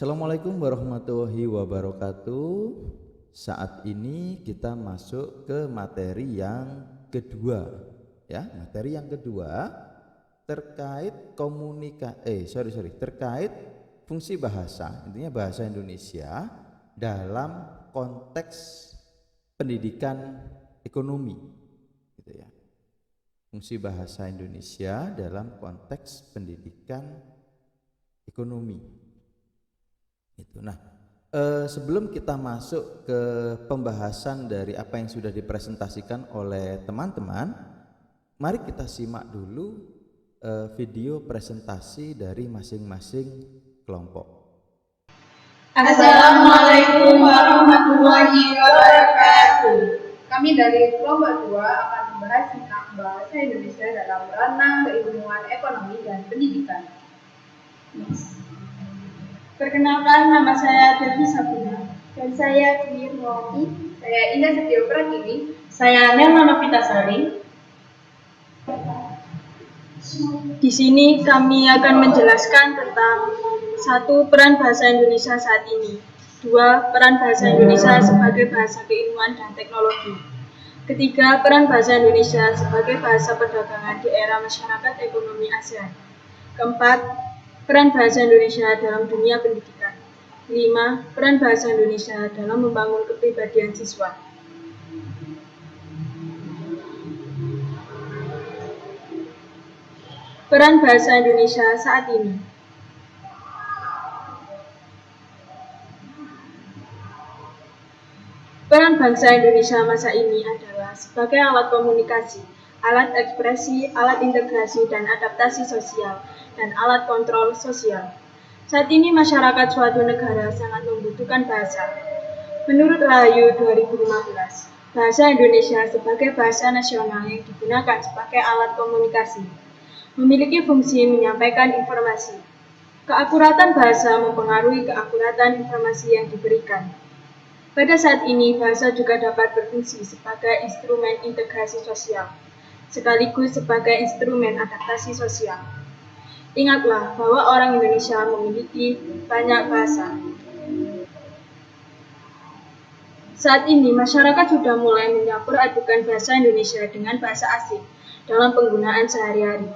Assalamualaikum warahmatullahi wabarakatuh. Saat ini kita masuk ke materi yang kedua, ya. Materi yang kedua terkait terkait fungsi bahasa, intinya bahasa Indonesia dalam konteks pendidikan ekonomi, gitu ya. Fungsi bahasa Indonesia dalam konteks pendidikan ekonomi. Itu. Nah, sebelum kita masuk ke pembahasan dari apa yang sudah dipresentasikan oleh teman-teman, mari kita simak dulu video presentasi dari masing-masing kelompok. Assalamualaikum warahmatullahi wabarakatuh. Kami dari kelompok 2 akan membahas tentang bahasa Indonesia dalam ranah keilmuan ekonomi dan pendidikan. Perkenalkan, nama saya Devi Sabina. Dan saya Dwi Nurwati. Saya Indah Setio Pratini. Saya Nelma Novitasari. Di sini kami akan menjelaskan tentang 1. Peran bahasa Indonesia saat ini. 2. Peran bahasa Indonesia sebagai bahasa keilmuan dan teknologi. 3. Peran bahasa Indonesia sebagai bahasa perdagangan di era masyarakat ekonomi ASEAN. 4. Peran bahasa Indonesia dalam dunia pendidikan. 5. Peran bahasa Indonesia dalam membangun kepribadian siswa. Peran bahasa Indonesia saat ini. Peran bangsa Indonesia masa ini adalah sebagai alat komunikasi, alat ekspresi, alat integrasi dan adaptasi sosial, dan alat kontrol sosial. Saat ini masyarakat suatu negara sangat membutuhkan bahasa. Menurut Rahayu 2015, bahasa Indonesia sebagai bahasa nasional yang digunakan sebagai alat komunikasi memiliki fungsi menyampaikan informasi. Keakuratan bahasa mempengaruhi keakuratan informasi yang diberikan. Pada saat ini, bahasa juga dapat berfungsi sebagai instrumen integrasi sosial, sekaligus sebagai instrumen adaptasi sosial. Ingatlah bahwa orang Indonesia memiliki banyak bahasa. Saat ini, masyarakat sudah mulai mencampur adukan bahasa Indonesia dengan bahasa asing dalam penggunaan sehari-hari.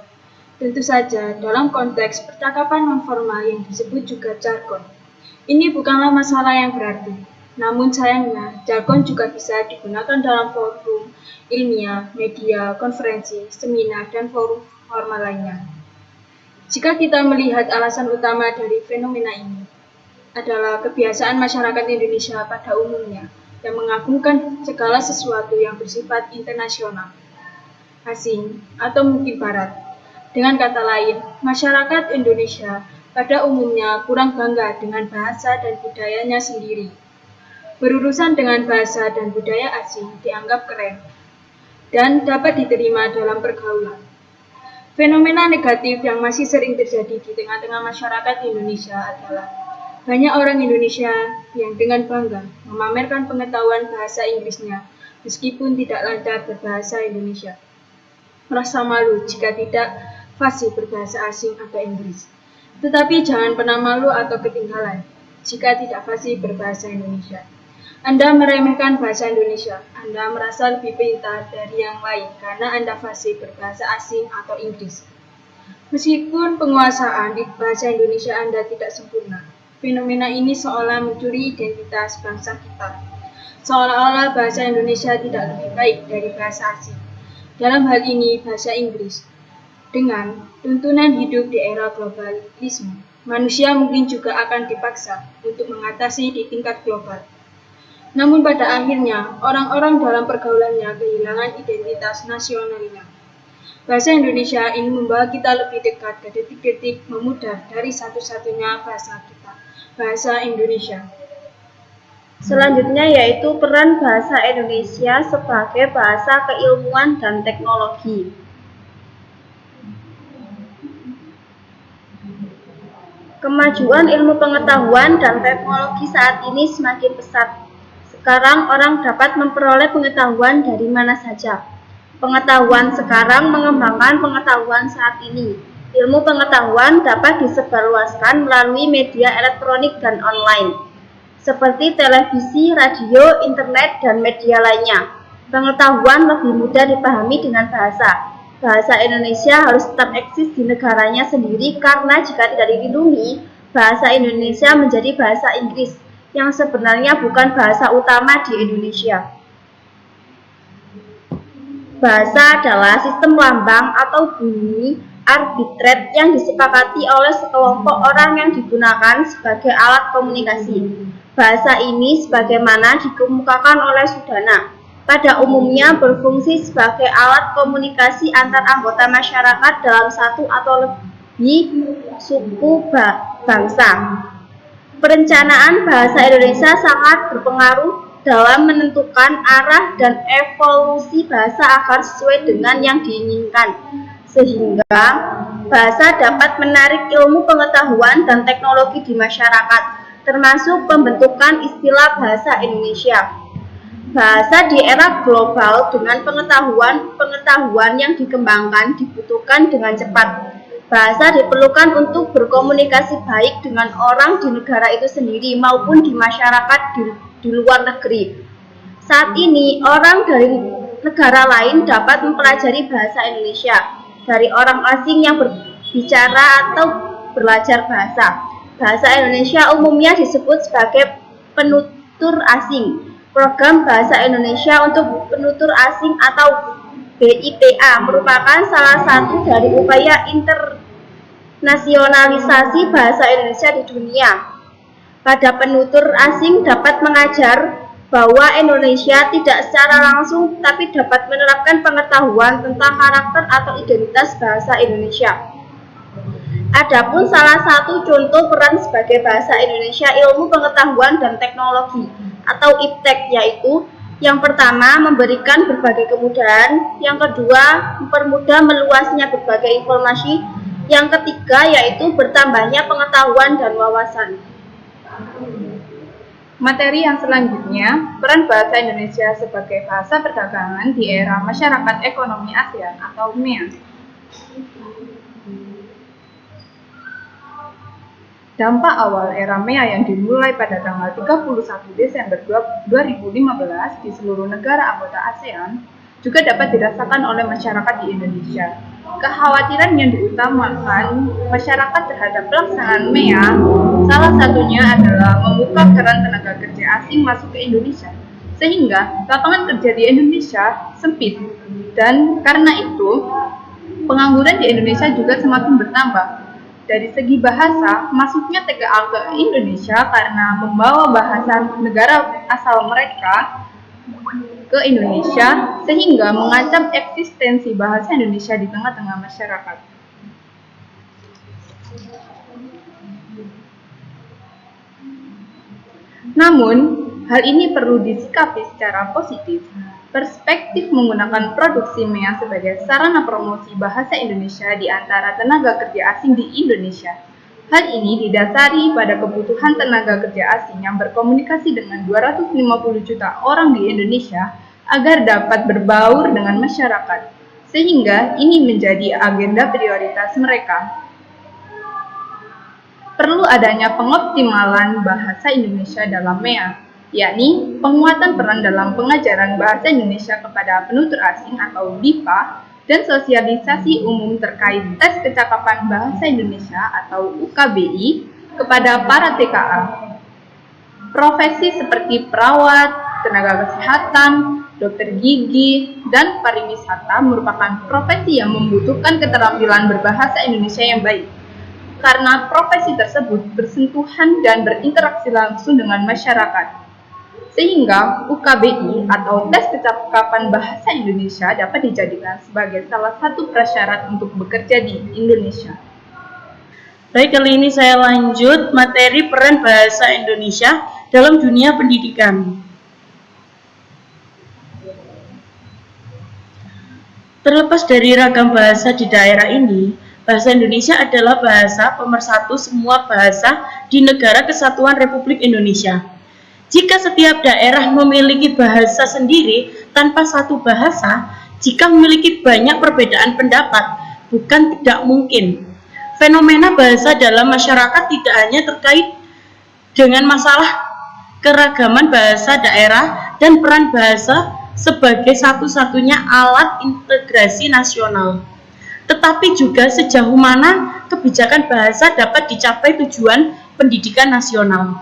Tentu saja, dalam konteks percakapan nonformal yang disebut juga jargon. Ini bukanlah masalah yang berarti. Namun sayangnya, jargon juga bisa digunakan dalam forum ilmiah, media, konferensi, seminar, dan forum formal lainnya. Jika kita melihat alasan utama dari fenomena ini adalah kebiasaan masyarakat Indonesia pada umumnya yang mengagungkan segala sesuatu yang bersifat internasional, asing, atau mungkin barat. Dengan kata lain, masyarakat Indonesia pada umumnya kurang bangga dengan bahasa dan budayanya sendiri. Berurusan dengan bahasa dan budaya asing dianggap keren dan dapat diterima dalam pergaulan. Fenomena negatif yang masih sering terjadi di tengah-tengah masyarakat Indonesia adalah banyak orang Indonesia yang dengan bangga memamerkan pengetahuan bahasa Inggrisnya meskipun tidak lancar berbahasa Indonesia. Merasa malu jika tidak fasih berbahasa asing atau Inggris. Tetapi jangan pernah malu atau ketinggalan jika tidak fasih berbahasa Indonesia. Anda meremehkan bahasa Indonesia, Anda merasa lebih pintar dari yang lain karena Anda fasih berbahasa asing atau Inggris. Meskipun penguasaan di bahasa Indonesia Anda tidak sempurna, fenomena ini seolah mencuri identitas bangsa kita. Seolah-olah bahasa Indonesia tidak lebih baik dari bahasa asing. Dalam hal ini, bahasa Inggris. Dengan tuntunan hidup di era globalisme, manusia mungkin juga akan dipaksa untuk mengatasi di tingkat global. Namun pada akhirnya, orang-orang dalam pergaulannya kehilangan identitas nasionalnya. Bahasa Indonesia ini membawa kita lebih dekat ke detik-detik memudar dari satu-satunya bahasa kita, bahasa Indonesia. Selanjutnya yaitu peran bahasa Indonesia sebagai bahasa keilmuan dan teknologi. Kemajuan ilmu pengetahuan dan teknologi saat ini semakin pesat. Sekarang orang dapat memperoleh pengetahuan dari mana saja. Pengetahuan sekarang mengembangkan pengetahuan saat ini. Ilmu pengetahuan dapat disebarluaskan melalui media elektronik dan online, seperti televisi, radio, internet, dan media lainnya. Pengetahuan lebih mudah dipahami dengan bahasa. Bahasa Indonesia harus tetap eksis di negaranya sendiri karena jika tidak dilindungi, bahasa Indonesia menjadi bahasa Inggris yang sebenarnya bukan bahasa utama di Indonesia. Bahasa adalah sistem lambang atau bunyi arbitret yang disepakati oleh sekelompok orang yang digunakan sebagai alat komunikasi. Bahasa ini sebagaimana dikemukakan oleh Sudana, pada umumnya berfungsi sebagai alat komunikasi antar anggota masyarakat dalam satu atau lebih suku bangsa. Perencanaan bahasa Indonesia sangat berpengaruh dalam menentukan arah dan evolusi bahasa agar sesuai dengan yang diinginkan, sehingga bahasa dapat menarik ilmu pengetahuan dan teknologi di masyarakat, termasuk pembentukan istilah bahasa Indonesia. Bahasa di era global dengan pengetahuan yang dikembangkan dibutuhkan dengan cepat. Bahasa diperlukan untuk berkomunikasi baik dengan orang di negara itu sendiri maupun di masyarakat di luar negeri. Saat ini, orang dari negara lain dapat mempelajari bahasa Indonesia dari orang asing yang berbicara atau belajar bahasa. Bahasa Indonesia umumnya disebut sebagai penutur asing. Program Bahasa Indonesia untuk Penutur Asing atau BIPA merupakan salah satu dari upaya internasionalisasi bahasa Indonesia di dunia. Pada penutur asing dapat mengajar bahwa Indonesia tidak secara langsung tapi dapat menerapkan pengetahuan tentang karakter atau identitas bahasa Indonesia. Adapun salah satu contoh peran sebagai bahasa Indonesia ilmu pengetahuan dan teknologi atau IPTEK, yaitu yang pertama memberikan berbagai kemudahan, yang kedua mempermudah meluasnya berbagai informasi, yang ketiga yaitu bertambahnya pengetahuan dan wawasan. Materi yang selanjutnya, peran bahasa Indonesia sebagai bahasa perdagangan di era masyarakat ekonomi ASEAN atau MEA. Dampak awal era MEA yang dimulai pada tanggal 31 Desember 2015 di seluruh negara anggota ASEAN juga dapat dirasakan oleh masyarakat di Indonesia. Kekhawatiran yang diutamakan masyarakat terhadap pelaksanaan MEA salah satunya adalah membuka keran tenaga kerja asing masuk ke Indonesia, sehingga lapangan kerja di Indonesia sempit, dan karena itu pengangguran di Indonesia juga semakin bertambah. Dari segi bahasa, masuknya TKA ke Indonesia karena membawa bahasa negara asal mereka ke Indonesia, sehingga mengancam eksistensi bahasa Indonesia di tengah-tengah masyarakat. Namun, hal ini perlu disikapi secara positif. Perspektif menggunakan produksi MEA sebagai sarana promosi bahasa Indonesia di antara tenaga kerja asing di Indonesia. Hal ini didasari pada kebutuhan tenaga kerja asing yang berkomunikasi dengan 250 juta orang di Indonesia agar dapat berbaur dengan masyarakat, sehingga ini menjadi agenda prioritas mereka. Perlu adanya pengoptimalan bahasa Indonesia dalam MEA, yakni penguatan peran dalam pengajaran bahasa Indonesia kepada penutur asing atau BIPA dan sosialisasi umum terkait tes kecakapan bahasa Indonesia atau UKBI kepada para TKA. Profesi seperti perawat, tenaga kesehatan, dokter gigi, dan pariwisata merupakan profesi yang membutuhkan keterampilan berbahasa Indonesia yang baik, karena profesi tersebut bersentuhan dan berinteraksi langsung dengan masyarakat. Sehingga UKBI atau tes kecakapan bahasa Indonesia dapat dijadikan sebagai salah satu prasyarat untuk bekerja di Indonesia. Baik, kali ini saya lanjut materi peran bahasa Indonesia dalam dunia pendidikan. Terlepas dari ragam bahasa di daerah ini, bahasa Indonesia adalah bahasa pemersatu semua bahasa di Negara Kesatuan Republik Indonesia. Jika setiap daerah memiliki bahasa sendiri tanpa satu bahasa, jika memiliki banyak perbedaan pendapat, bukan tidak mungkin fenomena bahasa dalam masyarakat tidak hanya terkait dengan masalah keragaman bahasa daerah dan peran bahasa sebagai satu-satunya alat integrasi nasional, tetapi juga sejauh mana kebijakan bahasa dapat dicapai tujuan pendidikan nasional.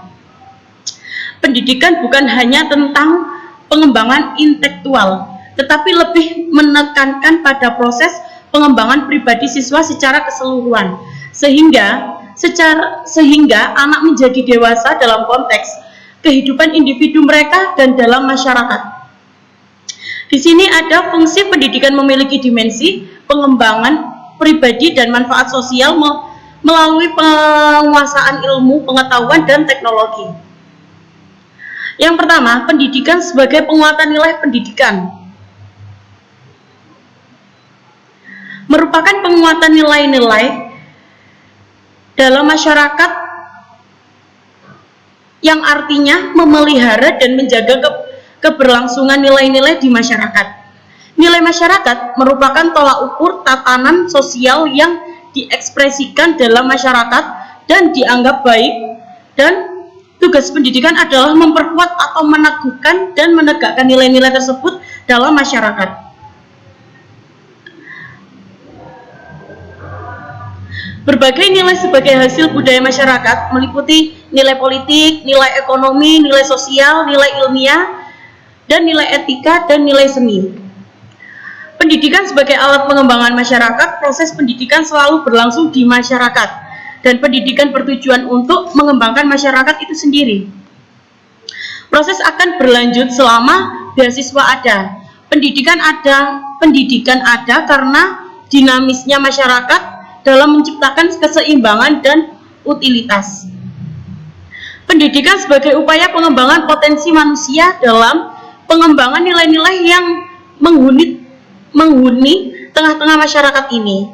Pendidikan bukan hanya tentang pengembangan intelektual, tetapi lebih menekankan pada proses pengembangan pribadi siswa secara keseluruhan, sehingga anak menjadi dewasa dalam konteks kehidupan individu mereka dan dalam masyarakat. Di sini ada fungsi pendidikan memiliki dimensi pengembangan pribadi dan manfaat sosial melalui penguasaan ilmu, pengetahuan, dan teknologi. Yang pertama, pendidikan sebagai penguatan nilai pendidikan. Merupakan penguatan nilai-nilai dalam masyarakat yang artinya memelihara dan menjaga keberlangsungan nilai-nilai di masyarakat. Nilai masyarakat merupakan tolak ukur tatanan sosial yang diekspresikan dalam masyarakat dan dianggap baik, dan tugas pendidikan adalah memperkuat atau meneguhkan dan menegakkan nilai-nilai tersebut dalam masyarakat. Berbagai nilai sebagai hasil budaya masyarakat meliputi nilai politik, nilai ekonomi, nilai sosial, nilai ilmiah, dan nilai etika dan nilai seni. Pendidikan sebagai alat pengembangan masyarakat, proses pendidikan selalu berlangsung di masyarakat, dan pendidikan bertujuan untuk mengembangkan masyarakat itu sendiri. Proses akan berlanjut selama beasiswa ada. Pendidikan ada karena dinamisnya masyarakat dalam menciptakan keseimbangan dan utilitas. Pendidikan sebagai upaya pengembangan potensi manusia dalam pengembangan nilai-nilai yang menghuni tengah-tengah masyarakat ini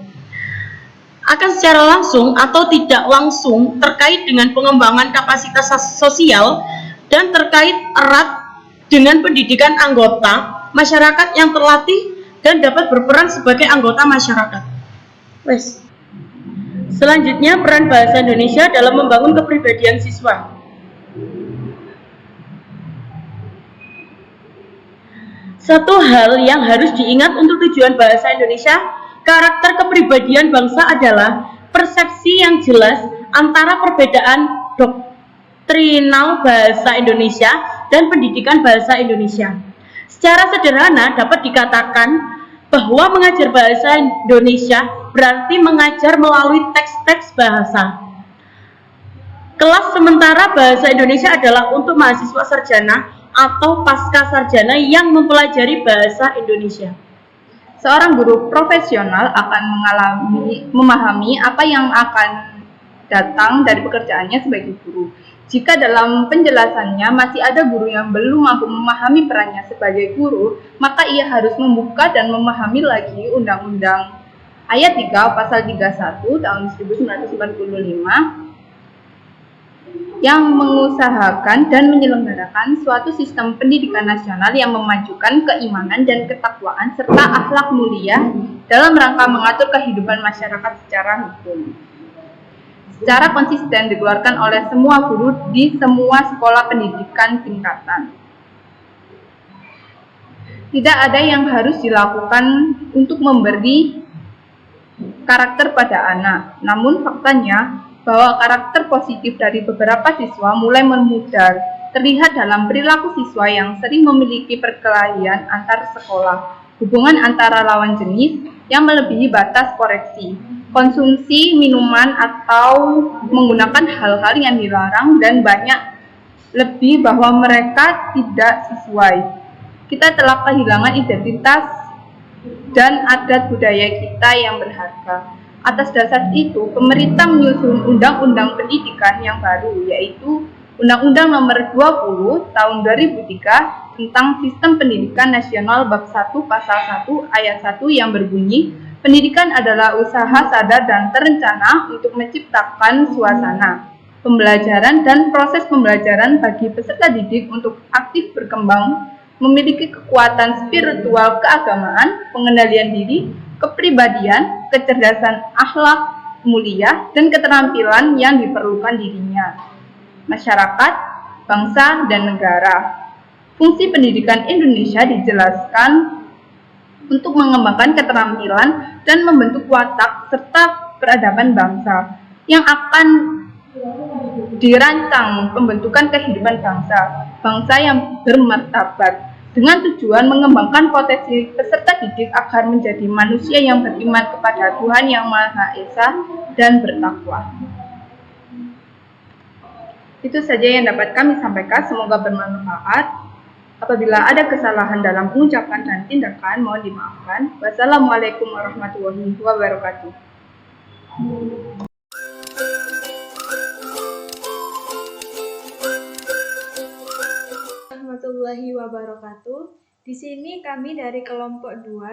akan secara langsung atau tidak langsung terkait dengan pengembangan kapasitas sosial dan terkait erat dengan pendidikan anggota masyarakat yang terlatih dan dapat berperan sebagai anggota masyarakat. Selanjutnya, peran bahasa Indonesia dalam membangun kepribadian siswa. Satu hal yang harus diingat untuk tujuan bahasa Indonesia, karakter kepribadian bangsa adalah persepsi yang jelas antara perbedaan doktrinal bahasa Indonesia dan pendidikan bahasa Indonesia. Secara sederhana dapat dikatakan bahwa mengajar bahasa Indonesia berarti mengajar melalui teks-teks bahasa. Kelas sementara bahasa Indonesia adalah untuk mahasiswa sarjana atau pasca sarjana yang mempelajari bahasa Indonesia. Seorang guru profesional akan memahami apa yang akan datang dari pekerjaannya sebagai guru. Jika dalam penjelasannya masih ada guru yang belum mampu memahami perannya sebagai guru, maka ia harus membuka dan memahami lagi Undang-Undang Ayat 3 Pasal 31 tahun 1945 yang mengusahakan dan menyelenggarakan suatu sistem pendidikan nasional yang memajukan keimanan dan ketakwaan serta akhlak mulia dalam rangka mengatur kehidupan masyarakat secara hukum. Secara konsisten dikeluarkan oleh semua guru di semua sekolah pendidikan tingkatan. Tidak ada yang harus dilakukan untuk memberi karakter pada anak, namun faktanya bahwa karakter positif dari beberapa siswa mulai memudar, terlihat dalam perilaku siswa yang sering memiliki perkelahian antar sekolah, hubungan antara lawan jenis yang melebihi batas koreksi, konsumsi minuman atau menggunakan hal-hal yang dilarang, dan banyak lebih bahwa mereka tidak sesuai. Kita telah kehilangan identitas dan adat budaya kita yang berharga. Atas dasar itu, pemerintah menyusun Undang-Undang Pendidikan yang baru, yaitu Undang-Undang Nomor 20 Tahun 2003 tentang Sistem Pendidikan Nasional Bab 1 Pasal 1 Ayat 1 yang berbunyi, pendidikan adalah usaha sadar dan terencana untuk menciptakan suasana pembelajaran dan proses pembelajaran bagi peserta didik untuk aktif berkembang, memiliki kekuatan spiritual keagamaan, pengendalian diri, kepribadian, kecerdasan akhlak, mulia, dan keterampilan yang diperlukan dirinya, masyarakat, bangsa, dan negara. Fungsi pendidikan Indonesia dijelaskan untuk mengembangkan keterampilan dan membentuk watak serta peradaban bangsa yang akan dirancang pembentukan kehidupan bangsa yang bermartabat dengan tujuan mengembangkan potensi peserta didik agar menjadi manusia yang beriman kepada Tuhan Yang Maha Esa dan bertakwa. Itu saja yang dapat kami sampaikan, semoga bermanfaat. Apabila ada kesalahan dalam pengucapan dan tindakan, mohon dimaafkan. Wassalamualaikum warahmatullahi wabarakatuh. Warahmatullahi wabarakatuh. Di sini kami dari kelompok 2.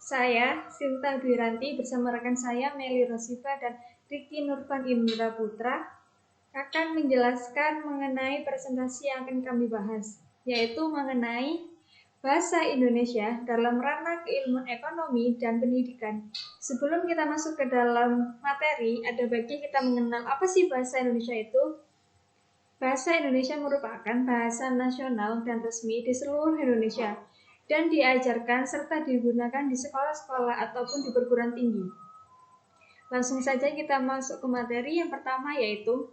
Saya, Sinta Dwiranti, bersama rekan saya Meli Rosifa dan Riki Nurfan Indra Putra akan menjelaskan mengenai presentasi yang akan kami bahas, yaitu mengenai bahasa Indonesia dalam ranah keilmuan ekonomi dan pendidikan. Sebelum kita masuk ke dalam materi, ada baiknya kita mengenal apa sih bahasa Indonesia itu. Bahasa Indonesia merupakan bahasa nasional dan resmi di seluruh Indonesia dan diajarkan serta digunakan di sekolah-sekolah ataupun di perguruan tinggi. Langsung saja kita masuk ke materi yang pertama, yaitu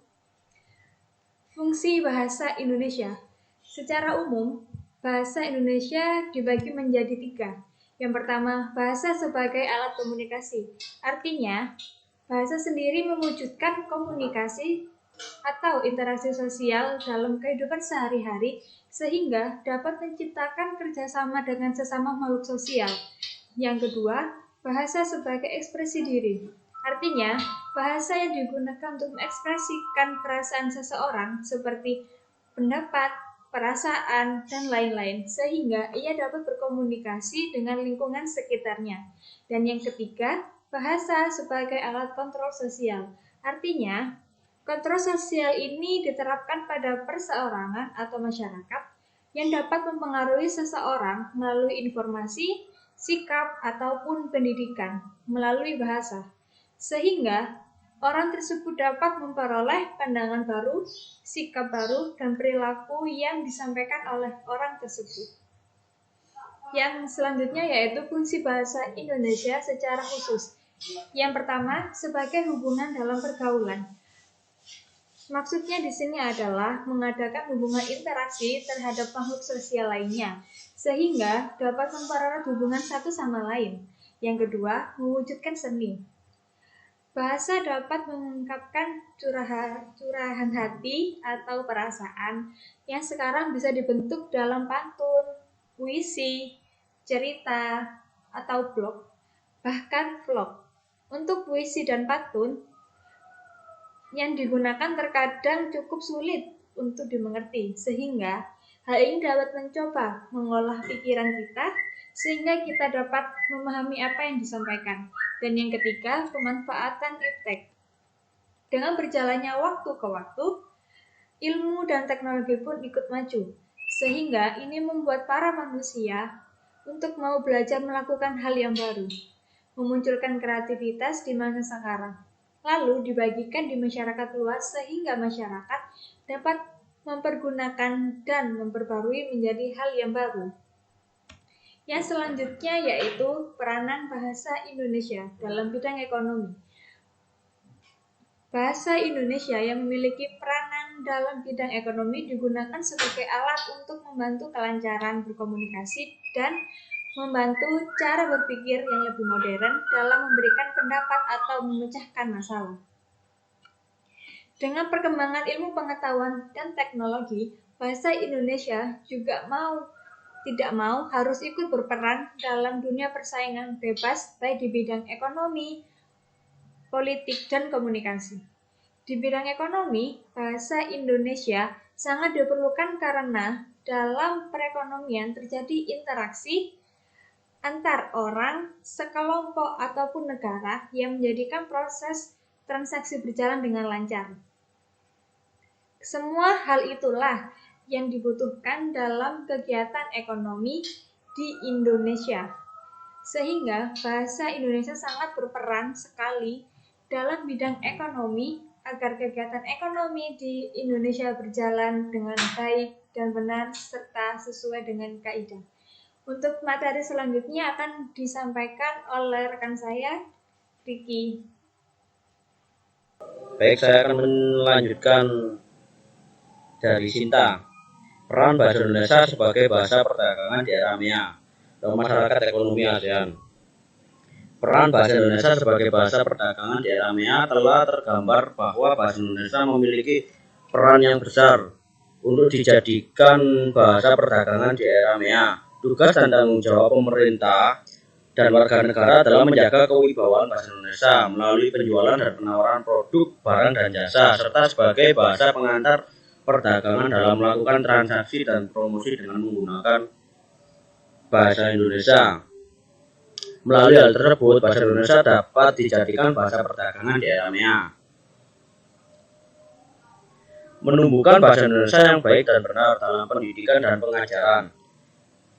fungsi bahasa Indonesia. Secara umum, bahasa Indonesia dibagi menjadi 3. Yang pertama, bahasa sebagai alat komunikasi. Artinya, bahasa sendiri mewujudkan komunikasi atau interaksi sosial dalam kehidupan sehari-hari sehingga dapat menciptakan kerjasama dengan sesama makhluk sosial. Yang kedua, bahasa sebagai ekspresi diri. Artinya, bahasa yang digunakan untuk mengekspresikan perasaan seseorang seperti pendapat, perasaan, dan lain-lain, sehingga ia dapat berkomunikasi dengan lingkungan sekitarnya. Dan yang ketiga, bahasa sebagai alat kontrol sosial. Artinya, kontrol sosial ini diterapkan pada perseorangan atau masyarakat yang dapat mempengaruhi seseorang melalui informasi, sikap, ataupun pendidikan melalui bahasa. Sehingga orang tersebut dapat memperoleh pandangan baru, sikap baru, dan perilaku yang disampaikan oleh orang tersebut. Yang selanjutnya yaitu fungsi bahasa Indonesia secara khusus. Yang pertama, sebagai hubungan dalam pergaulan. Maksudnya di sini adalah mengadakan hubungan interaksi terhadap makhluk sosial lainnya, sehingga dapat mempererat hubungan satu sama lain. Yang kedua, mewujudkan seni. Bahasa dapat mengungkapkan curahan hati atau perasaan yang sekarang bisa dibentuk dalam pantun, puisi, cerita, atau blog, bahkan vlog. Untuk puisi dan pantun yang digunakan terkadang cukup sulit untuk dimengerti, sehingga hal ini dapat mencoba mengolah pikiran kita sehingga kita dapat memahami apa yang disampaikan. Dan yang ketiga, pemanfaatan iptek. Dengan berjalannya waktu ke waktu, ilmu dan teknologi pun ikut maju, sehingga ini membuat para manusia untuk mau belajar melakukan hal yang baru, memunculkan kreativitas di masa sekarang, lalu dibagikan di masyarakat luas sehingga masyarakat dapat mempergunakan dan memperbarui menjadi hal yang baru. Yang selanjutnya yaitu peranan bahasa Indonesia dalam bidang ekonomi. Bahasa Indonesia yang memiliki peranan dalam bidang ekonomi digunakan sebagai alat untuk membantu kelancaran berkomunikasi dan membantu cara berpikir yang lebih modern dalam memberikan pendapat atau memecahkan masalah. Dengan perkembangan ilmu pengetahuan dan teknologi, bahasa Indonesia juga tidak mau harus ikut berperan dalam dunia persaingan bebas baik di bidang ekonomi, politik, dan komunikasi. Di bidang ekonomi, bahasa Indonesia sangat diperlukan karena dalam perekonomian terjadi interaksi antar orang, sekelompok, ataupun negara yang menjadikan proses transaksi berjalan dengan lancar. Semua hal itulah yang dibutuhkan dalam kegiatan ekonomi di Indonesia. Sehingga bahasa Indonesia sangat berperan sekali dalam bidang ekonomi agar kegiatan ekonomi di Indonesia berjalan dengan baik dan benar serta sesuai dengan kaidah. Untuk materi selanjutnya akan disampaikan oleh rekan saya, Ricky. Baik, saya akan melanjutkan dari Sinta. Peran bahasa Indonesia sebagai bahasa perdagangan di era MEA dalam masyarakat ekonomi ASEAN. Peran bahasa Indonesia sebagai bahasa perdagangan di era MEA telah tergambar bahwa bahasa Indonesia memiliki peran yang besar untuk dijadikan bahasa perdagangan di era MEA. Tugas dan tanggung jawab pemerintah dan warga negara adalah menjaga kewibawaan bahasa Indonesia melalui penjualan dan penawaran produk, barang, dan jasa, serta sebagai bahasa pengantar perdagangan dalam melakukan transaksi dan promosi dengan menggunakan bahasa Indonesia. Melalui hal tersebut, bahasa Indonesia dapat dijadikan bahasa perdagangan di era MEA. Menumbuhkan bahasa Indonesia yang baik dan benar dalam pendidikan dan pengajaran.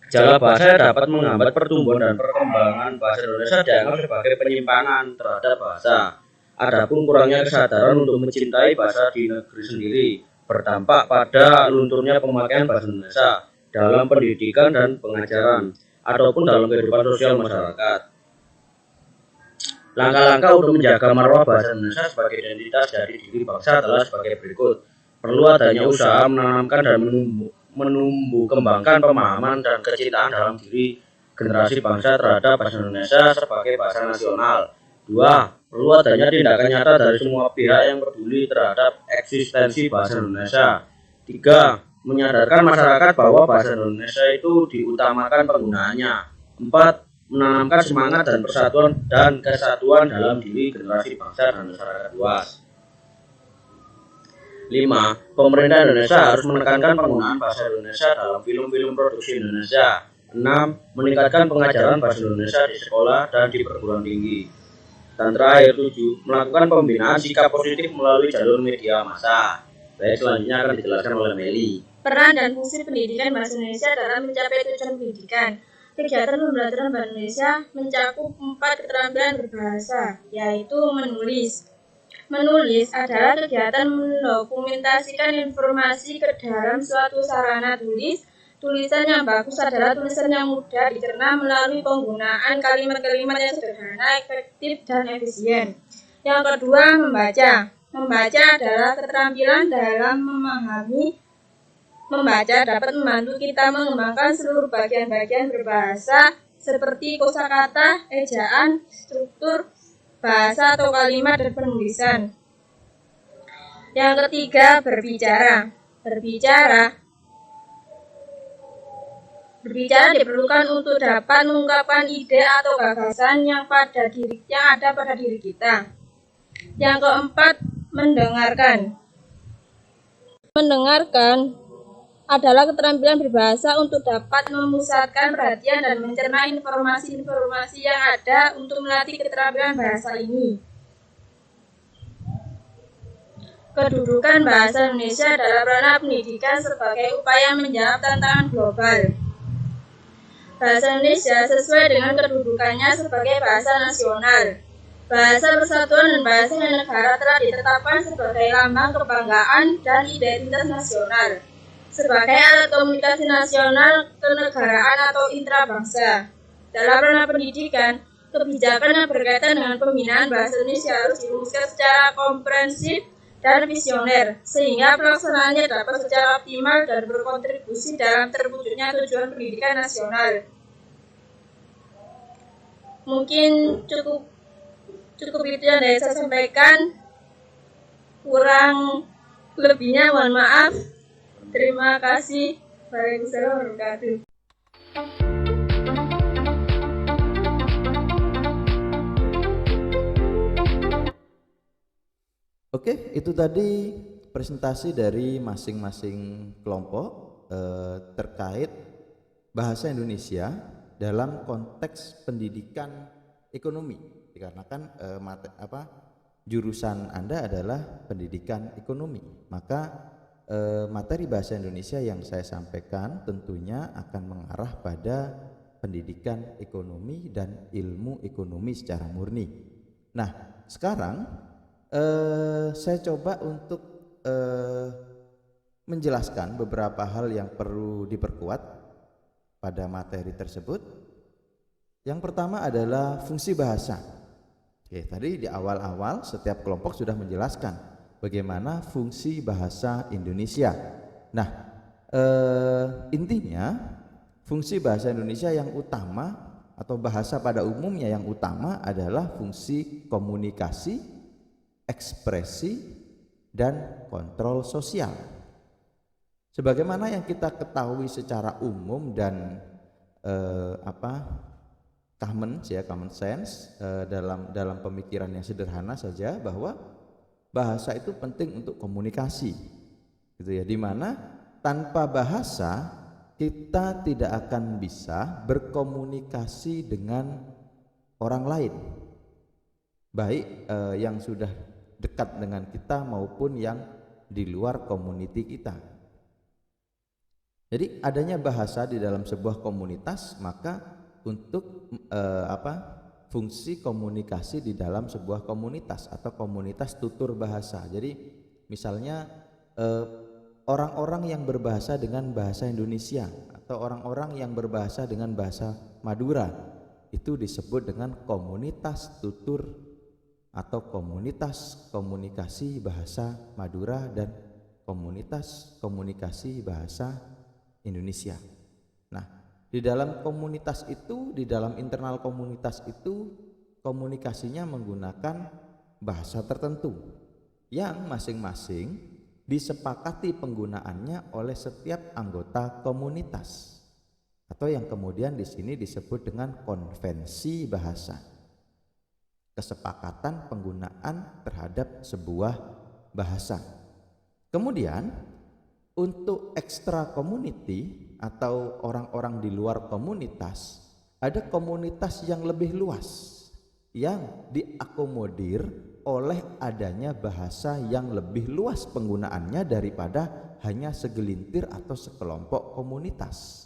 Gejala bahasa dapat menghambat pertumbuhan dan perkembangan bahasa Indonesia dianggap sebagai penyimpangan terhadap bahasa. Adapun kurangnya kesadaran untuk mencintai bahasa di negeri sendiri berdampak pada lunturnya pemakaian bahasa Indonesia dalam pendidikan dan pengajaran ataupun dalam kehidupan sosial masyarakat. Langkah-langkah untuk menjaga marwah bahasa Indonesia sebagai identitas dari diri bangsa adalah sebagai berikut. Perlu adanya usaha menanamkan dan menumbuh kembangkan pemahaman dan kecintaan dalam diri generasi bangsa terhadap bahasa Indonesia sebagai bahasa nasional. 2. Perlu adanya tindakan nyata dari semua pihak yang peduli terhadap eksistensi bahasa Indonesia. 3. Menyadarkan masyarakat bahwa bahasa Indonesia itu diutamakan penggunaannya. 4. Menanamkan semangat dan persatuan dan kesatuan dalam diri generasi bangsa dan masyarakat luas. 5. Pemerintah Indonesia harus menekankan penggunaan bahasa Indonesia dalam film-film produksi Indonesia. 6. Meningkatkan pengajaran bahasa Indonesia di sekolah dan di perguruan tinggi. Dan terakhir 7. Melakukan pembinaan sikap positif melalui jalur media massa. Baik, selanjutnya akan dijelaskan oleh Meli. Peran dan fungsi pendidikan bahasa Indonesia dalam mencapai tujuan pendidikan. Kegiatan pembelajaran bahasa Indonesia mencakup 4 keterampilan berbahasa, yaitu menulis. Menulis adalah kegiatan mendokumentasikan informasi ke dalam suatu sarana tulis. Tulisan yang bagus adalah tulisan yang mudah dicerna melalui penggunaan kalimat-kalimat yang sederhana, efektif, dan efisien. Yang kedua, membaca. Membaca adalah keterampilan dalam memahami. Membaca dapat membantu kita mengembangkan seluruh bagian-bagian berbahasa seperti kosakata, ejaan, struktur bahasa atau kalimat dan penulisan. Yang ketiga, berbicara. Berbicara diperlukan untuk dapat mengungkapkan ide atau gagasan yang ada pada diri kita. Yang keempat, mendengarkan. Mendengarkan adalah keterampilan berbahasa untuk dapat memusatkan perhatian dan mencerna informasi-informasi yang ada untuk melatih keterampilan bahasa ini. Kedudukan bahasa Indonesia dalam ranah pendidikan sebagai upaya menjawab tantangan global. Bahasa Indonesia sesuai dengan kedudukannya sebagai bahasa nasional. Bahasa persatuan dan bahasa negara telah ditetapkan sebagai lambang kebanggaan dan identitas nasional, sebagai alat komunikasi nasional, kenegaraan atau intrabangsa. Dalam ranah pendidikan, kebijakan yang berkaitan dengan pembinaan bahasa Indonesia harus dirumuskan secara komprehensif dan visioner, sehingga pelaksanaannya dapat secara optimal dan berkontribusi dalam terwujudnya tujuan pendidikan nasional. Mungkin cukup itu yang saya sampaikan. Kurang lebihnya mohon maaf. Terima kasih. Waalaikumsalam warahmatullahi wabarakatuh. Oke, itu tadi presentasi dari masing-masing kelompok terkait bahasa Indonesia dalam konteks pendidikan ekonomi, dikarenakan jurusan Anda adalah pendidikan ekonomi, maka materi bahasa Indonesia yang saya sampaikan tentunya akan mengarah pada pendidikan ekonomi dan ilmu ekonomi secara murni. Nah, sekarang saya coba untuk menjelaskan beberapa hal yang perlu diperkuat pada materi tersebut. Yang pertama adalah fungsi bahasa. Oke, tadi di awal-awal setiap kelompok sudah menjelaskan bagaimana fungsi bahasa Indonesia. Nah, intinya fungsi bahasa Indonesia yang utama atau bahasa pada umumnya yang utama adalah fungsi komunikasi, ekspresi, dan kontrol sosial. Sebagaimana yang kita ketahui secara umum dan common sense dalam pemikiran yang sederhana saja, bahwa bahasa itu penting untuk komunikasi, gitu ya. Dimana tanpa bahasa kita tidak akan bisa berkomunikasi dengan orang lain, baik yang sudah dekat dengan kita maupun yang di luar komuniti kita. Jadi adanya bahasa di dalam sebuah komunitas, maka untuk fungsi komunikasi di dalam sebuah komunitas atau komunitas tutur bahasa. Jadi misalnya orang-orang yang berbahasa dengan bahasa Indonesia atau orang-orang yang berbahasa dengan bahasa Madura, itu disebut dengan komunitas tutur atau komunitas komunikasi bahasa Madura dan komunitas komunikasi bahasa Indonesia. Nah, di dalam komunitas itu, di dalam internal komunitas itu, komunikasinya menggunakan bahasa tertentu yang masing-masing disepakati penggunaannya oleh setiap anggota komunitas, atau yang kemudian di sini disebut dengan konvensi bahasa. Kesepakatan penggunaan terhadap sebuah bahasa. Kemudian untuk extra community atau orang-orang di luar komunitas, ada komunitas yang lebih luas yang diakomodir oleh adanya bahasa yang lebih luas penggunaannya daripada hanya segelintir atau sekelompok komunitas.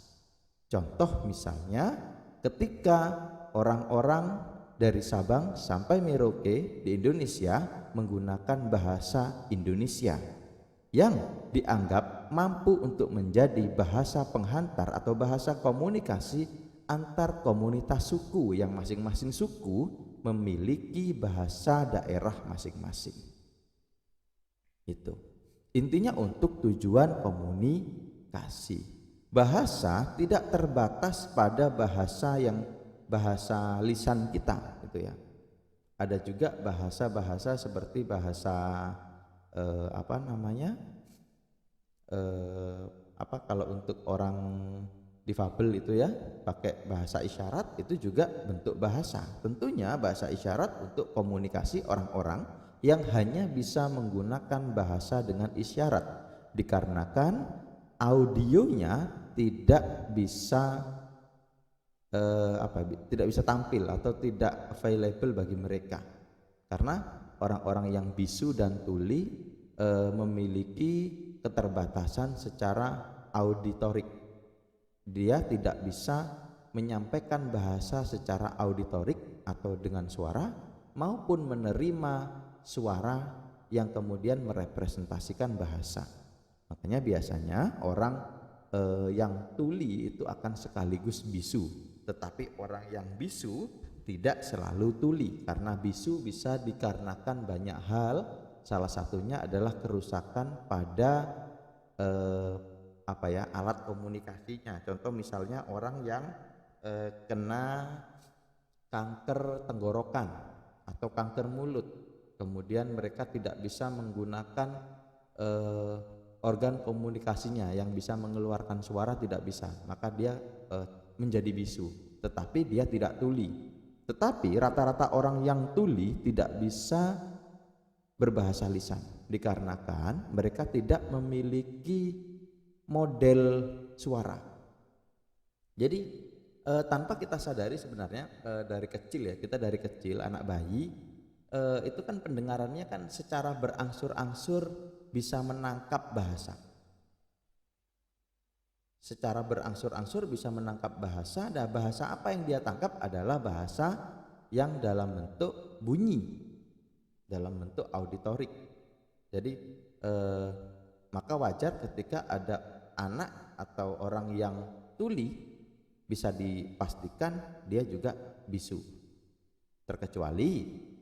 Contoh misalnya ketika orang-orang dari Sabang sampai Merauke di Indonesia menggunakan bahasa Indonesia yang dianggap mampu untuk menjadi bahasa penghantar atau bahasa komunikasi antar komunitas suku, yang masing-masing suku memiliki bahasa daerah masing-masing. Itu intinya untuk tujuan komunikasi. Bahasa tidak terbatas pada bahasa lisan kita, gitu ya. Ada juga bahasa-bahasa seperti bahasa kalau untuk orang difabel itu ya pakai bahasa isyarat, itu juga bentuk bahasa. Tentunya bahasa isyarat untuk komunikasi orang-orang yang hanya bisa menggunakan bahasa dengan isyarat, dikarenakan audionya tidak bisa tampil atau tidak available bagi mereka, karena orang-orang yang bisu dan tuli memiliki keterbatasan secara auditorik. Dia tidak bisa menyampaikan bahasa secara auditorik atau dengan suara, maupun menerima suara yang kemudian merepresentasikan bahasa. Makanya biasanya orang yang tuli itu akan sekaligus bisu, tetapi orang yang bisu tidak selalu tuli, karena bisu bisa dikarenakan banyak hal. Salah satunya adalah kerusakan pada alat komunikasinya. Contoh misalnya orang yang kena kanker tenggorokan atau kanker mulut, kemudian mereka tidak bisa menggunakan organ komunikasinya yang bisa mengeluarkan suara, tidak bisa, maka dia menjadi bisu, tetapi dia tidak tuli. Tetapi rata-rata orang yang tuli tidak bisa berbahasa lisan, dikarenakan mereka tidak memiliki model suara. Jadi tanpa kita sadari sebenarnya dari kecil ya, kita dari kecil anak bayi itu kan pendengarannya kan secara berangsur-angsur bisa menangkap bahasa. secara berangsur-angsur bisa menangkap bahasa, dan bahasa apa yang dia tangkap adalah bahasa yang dalam bentuk bunyi, dalam bentuk auditorik. Jadi maka wajar ketika ada anak atau orang yang tuli, bisa dipastikan dia juga bisu, terkecuali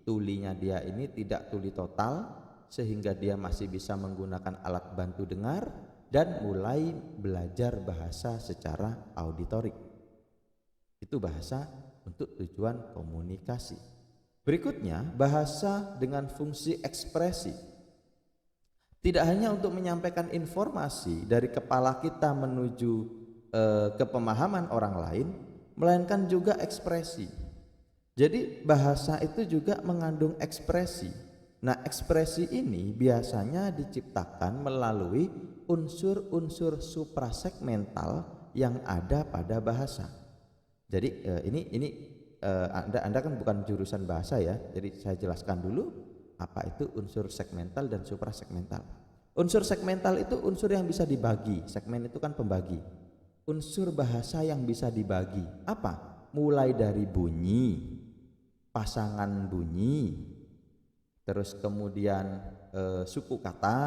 tulinya dia ini tidak tuli total sehingga dia masih bisa menggunakan alat bantu dengar dan mulai belajar bahasa secara auditorik. Itu bahasa untuk tujuan komunikasi. Berikutnya, bahasa dengan fungsi ekspresi. Tidak hanya untuk menyampaikan informasi dari kepala kita menuju ke pemahaman orang lain, melainkan juga ekspresi. Jadi bahasa itu juga mengandung ekspresi. Nah, ekspresi ini biasanya diciptakan melalui unsur-unsur suprasegmental yang ada pada bahasa. Jadi Anda kan bukan jurusan bahasa ya. Jadi saya jelaskan dulu apa itu unsur segmental dan suprasegmental. Unsur segmental itu unsur yang bisa dibagi. Segmen itu kan pembagi. Unsur bahasa yang bisa dibagi apa? Mulai dari bunyi, pasangan bunyi, terus kemudian suku kata,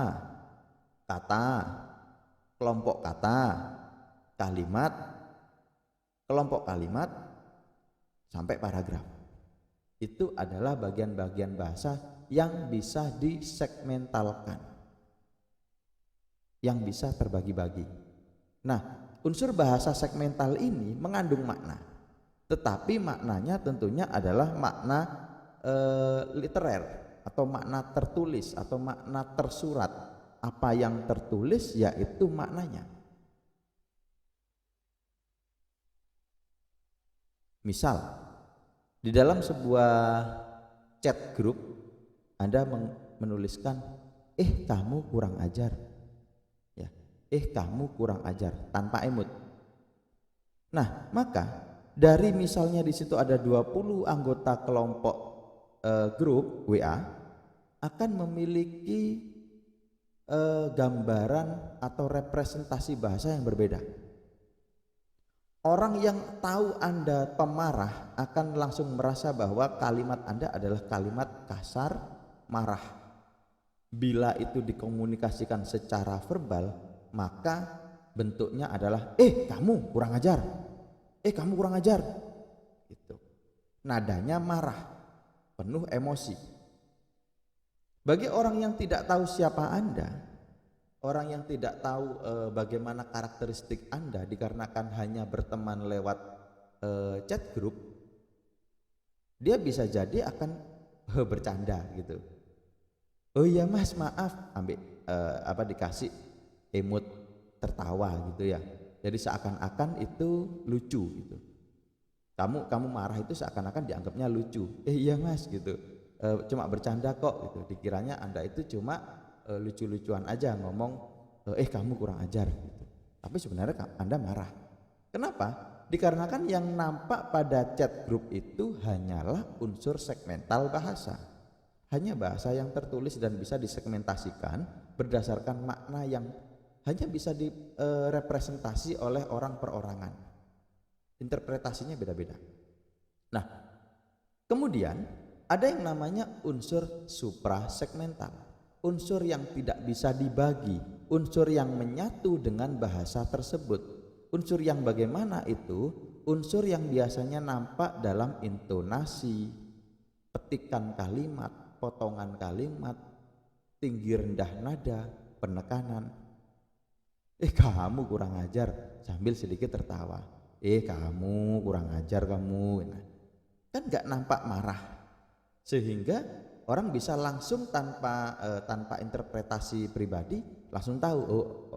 kelompok kata, kalimat, kelompok kalimat, sampai paragraf. Itu adalah bagian-bagian bahasa yang bisa disegmentalkan, yang bisa terbagi-bagi. Nah, unsur bahasa segmental ini mengandung makna, tetapi maknanya tentunya adalah makna literer atau makna tertulis atau makna tersurat. Apa yang tertulis yaitu maknanya. Misal, di dalam sebuah chat grup Anda menuliskan, kamu kurang ajar. Ya, kamu kurang ajar tanpa emot. Nah, maka dari misalnya di situ ada 20 anggota kelompok grup WA akan memiliki gambaran atau representasi bahasa yang berbeda. Orang yang tahu Anda pemarah akan langsung merasa bahwa kalimat Anda adalah kalimat kasar, marah. Bila itu dikomunikasikan secara verbal, maka bentuknya adalah kamu kurang ajar. Kamu kurang ajar. Gitu. Nadanya marah, penuh emosi. Bagi orang yang tidak tahu siapa Anda, orang yang tidak tahu bagaimana karakteristik Anda dikarenakan hanya berteman lewat chat group, dia bisa jadi akan bercanda gitu. Oh iya mas, maaf, ambil dikasih emot tertawa gitu ya. Jadi seakan-akan itu lucu gitu. Kamu marah itu seakan-akan dianggapnya lucu. Iya mas gitu. Cuma bercanda kok gitu. Dikiranya Anda itu cuma lucu-lucuan aja ngomong kamu kurang ajar gitu. Tapi sebenarnya Anda marah. Kenapa? Dikarenakan yang nampak pada chat group itu hanyalah unsur segmental bahasa. Hanya bahasa yang tertulis dan bisa disegmentasikan berdasarkan makna yang hanya bisa direpresentasi oleh orang perorangan. Interpretasinya beda-beda. Nah, kemudian ada yang namanya unsur suprasegmental, unsur yang tidak bisa dibagi, unsur yang menyatu dengan bahasa tersebut. Unsur yang bagaimana itu? Unsur yang biasanya nampak dalam intonasi, petikan kalimat, potongan kalimat, tinggi rendah nada, penekanan. Kamu kurang ajar, sambil sedikit tertawa. Kamu kurang ajar kamu. Nah, kan gak nampak marah. Sehingga orang bisa langsung tanpa interpretasi pribadi langsung tahu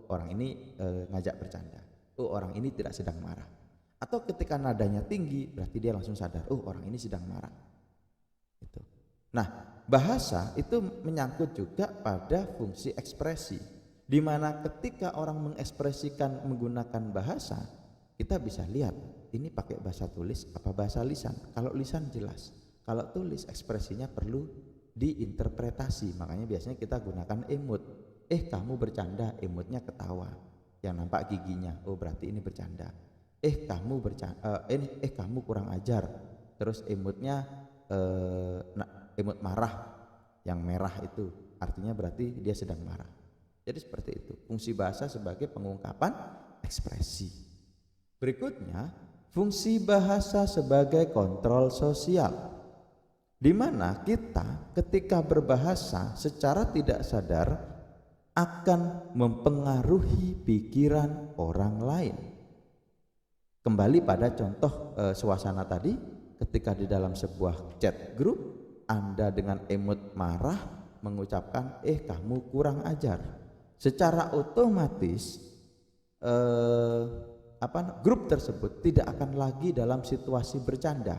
orang ini ngajak bercanda, orang ini tidak sedang marah. Atau ketika nadanya tinggi berarti dia langsung sadar orang ini sedang marah. Gitu. Nah, bahasa itu menyangkut juga pada fungsi ekspresi, di mana ketika orang mengekspresikan menggunakan bahasa, kita bisa lihat ini pakai bahasa tulis apa bahasa lisan. Kalau lisan jelas. Kalau tulis ekspresinya perlu diinterpretasi, makanya biasanya kita gunakan emot. Kamu bercanda, emotnya ketawa. yang nampak giginya. Oh, berarti ini bercanda. Kamu bercanda, kamu kurang ajar. Terus emotnya emot marah yang merah itu artinya berarti dia sedang marah. Jadi seperti itu fungsi bahasa sebagai pengungkapan ekspresi. Berikutnya, fungsi bahasa sebagai kontrol sosial, di mana kita ketika berbahasa secara tidak sadar akan mempengaruhi pikiran orang lain. Kembali pada contoh suasana tadi, ketika di dalam sebuah chat grup Anda dengan emot marah mengucapkan kamu kurang ajar, secara otomatis grup tersebut tidak akan lagi dalam situasi bercanda,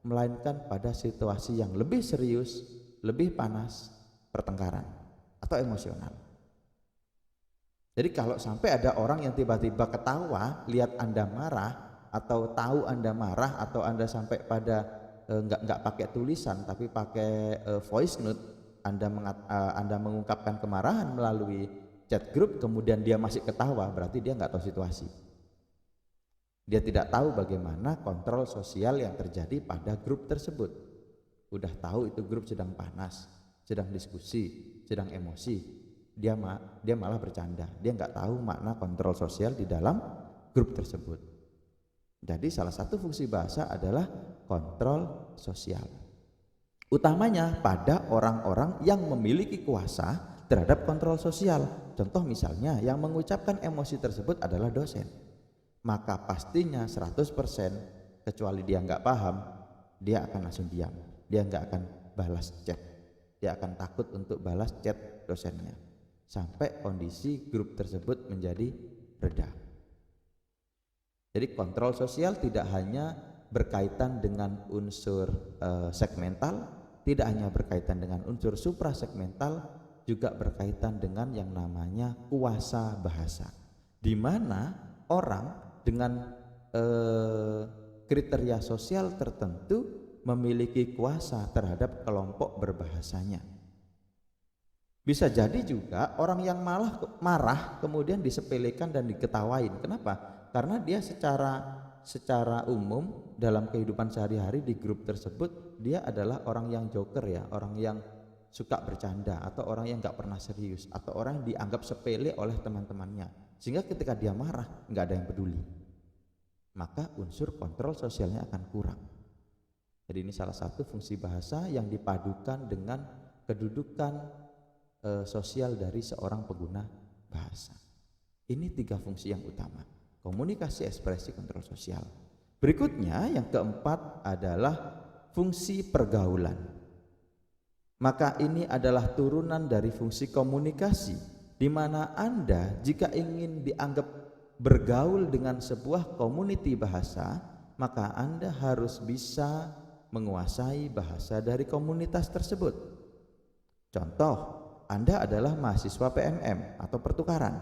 melainkan pada situasi yang lebih serius, lebih panas, pertengkaran atau emosional. Jadi kalau sampai ada orang yang tiba-tiba ketawa lihat Anda marah, atau tahu Anda marah, atau Anda sampai pada nggak pakai tulisan tapi pakai voice note, Anda mengungkapkan kemarahan melalui chat grup, kemudian dia masih ketawa, berarti dia nggak tahu situasi. Dia tidak tahu bagaimana kontrol sosial yang terjadi pada grup tersebut. Udah tahu itu grup sedang panas, sedang diskusi, sedang emosi, dia malah bercanda. Dia nggak tahu makna kontrol sosial di dalam grup tersebut. Jadi salah satu fungsi bahasa adalah kontrol sosial, utamanya pada orang-orang yang memiliki kuasa terhadap kontrol sosial. Contoh misalnya yang mengucapkan emosi tersebut adalah dosen, maka pastinya 100% kecuali dia nggak paham, dia akan langsung diam, dia nggak akan balas chat, dia akan takut untuk balas chat dosennya sampai kondisi grup tersebut menjadi reda. Jadi kontrol sosial tidak hanya berkaitan dengan unsur segmental, tidak hanya berkaitan dengan unsur suprasegmental, juga berkaitan dengan yang namanya kuasa bahasa, di mana orang dengan kriteria sosial tertentu memiliki kuasa terhadap kelompok berbahasanya. Bisa jadi juga orang yang marah kemudian disepelekan dan diketawain. Kenapa? Karena dia secara umum dalam kehidupan sehari-hari di grup tersebut dia adalah orang yang joker ya, orang yang suka bercanda, atau orang yang nggak pernah serius, atau orang yang dianggap sepele oleh teman-temannya, sehingga ketika dia marah nggak ada yang peduli, maka unsur kontrol sosialnya akan kurang. Jadi ini salah satu fungsi bahasa yang dipadukan dengan kedudukan sosial dari seorang pengguna bahasa. Ini 3 fungsi yang utama: komunikasi, ekspresi, kontrol sosial. Berikutnya yang keempat adalah fungsi pergaulan. Maka ini adalah turunan dari fungsi komunikasi, di mana Anda jika ingin dianggap bergaul dengan sebuah community bahasa, maka Anda harus bisa menguasai bahasa dari komunitas tersebut. Contoh, Anda adalah mahasiswa PMM atau pertukaran.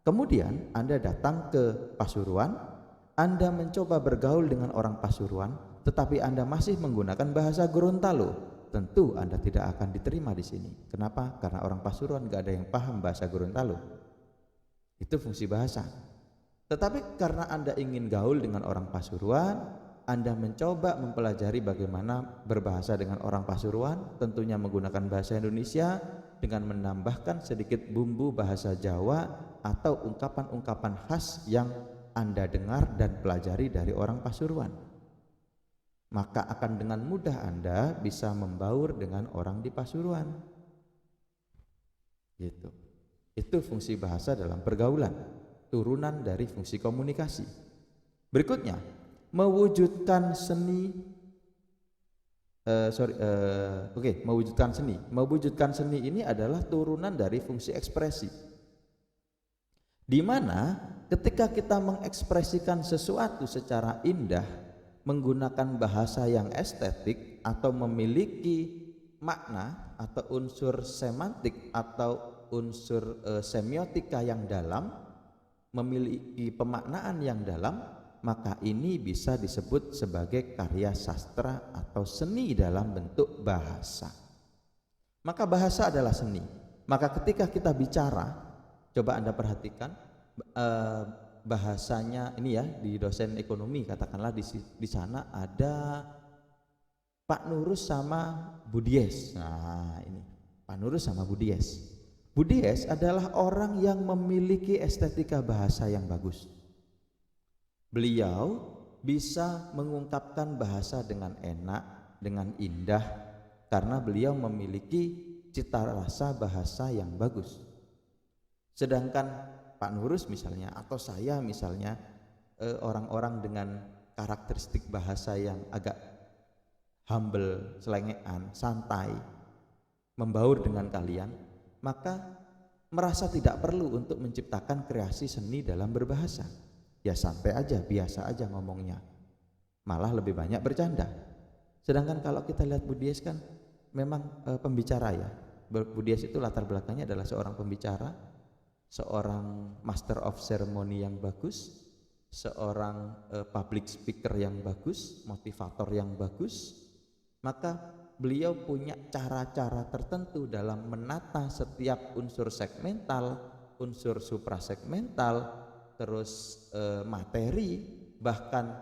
Kemudian Anda datang ke Pasuruan, Anda mencoba bergaul dengan orang Pasuruan, tetapi Anda masih menggunakan bahasa Gorontalo. Tentu Anda tidak akan diterima di sini. Kenapa? Karena orang Pasuruan gak ada yang paham bahasa Gorontalo. Itu fungsi bahasa. Tetapi karena Anda ingin gaul dengan orang Pasuruan, Anda mencoba mempelajari bagaimana berbahasa dengan orang Pasuruan, tentunya menggunakan bahasa Indonesia dengan menambahkan sedikit bumbu bahasa Jawa atau ungkapan-ungkapan khas yang Anda dengar dan pelajari dari orang Pasuruan. Maka akan dengan mudah Anda bisa membaur dengan orang di Pasuruan. Gitu. Itu fungsi bahasa dalam pergaulan, turunan dari fungsi komunikasi. Berikutnya, mewujudkan seni. Mewujudkan seni. Mewujudkan seni ini adalah turunan dari fungsi ekspresi, di mana ketika kita mengekspresikan sesuatu secara indah menggunakan bahasa yang estetik atau memiliki makna atau unsur semantik atau unsur semiotika yang dalam, memiliki pemaknaan yang dalam, maka ini bisa disebut sebagai karya sastra atau seni dalam bentuk bahasa. Maka bahasa adalah seni. Maka ketika kita bicara, coba Anda perhatikan, bahasanya ini ya, di dosen ekonomi katakanlah di sana ada Pak Nurus sama Bu Dies. Nah, ini Pak Nurus sama Bu Dies. Bu Dies adalah orang yang memiliki estetika bahasa yang bagus. Beliau bisa mengungkapkan bahasa dengan enak, dengan indah, karena beliau memiliki cita rasa bahasa yang bagus. Sedangkan Pak Nurus misalnya, atau saya misalnya, orang-orang dengan karakteristik bahasa yang agak humble, selengean, santai, membaur dengan kalian, maka merasa tidak perlu untuk menciptakan kreasi seni dalam berbahasa. Ya santai aja, biasa aja ngomongnya, malah lebih banyak bercanda. Sedangkan kalau kita lihat Bu Dies kan memang pembicara ya. Bu Dies itu latar belakangnya adalah seorang pembicara, seorang master of ceremony yang bagus, seorang public speaker yang bagus, motivator yang bagus. Maka beliau punya cara-cara tertentu dalam menata setiap unsur segmental, unsur suprasegmental, terus materi, bahkan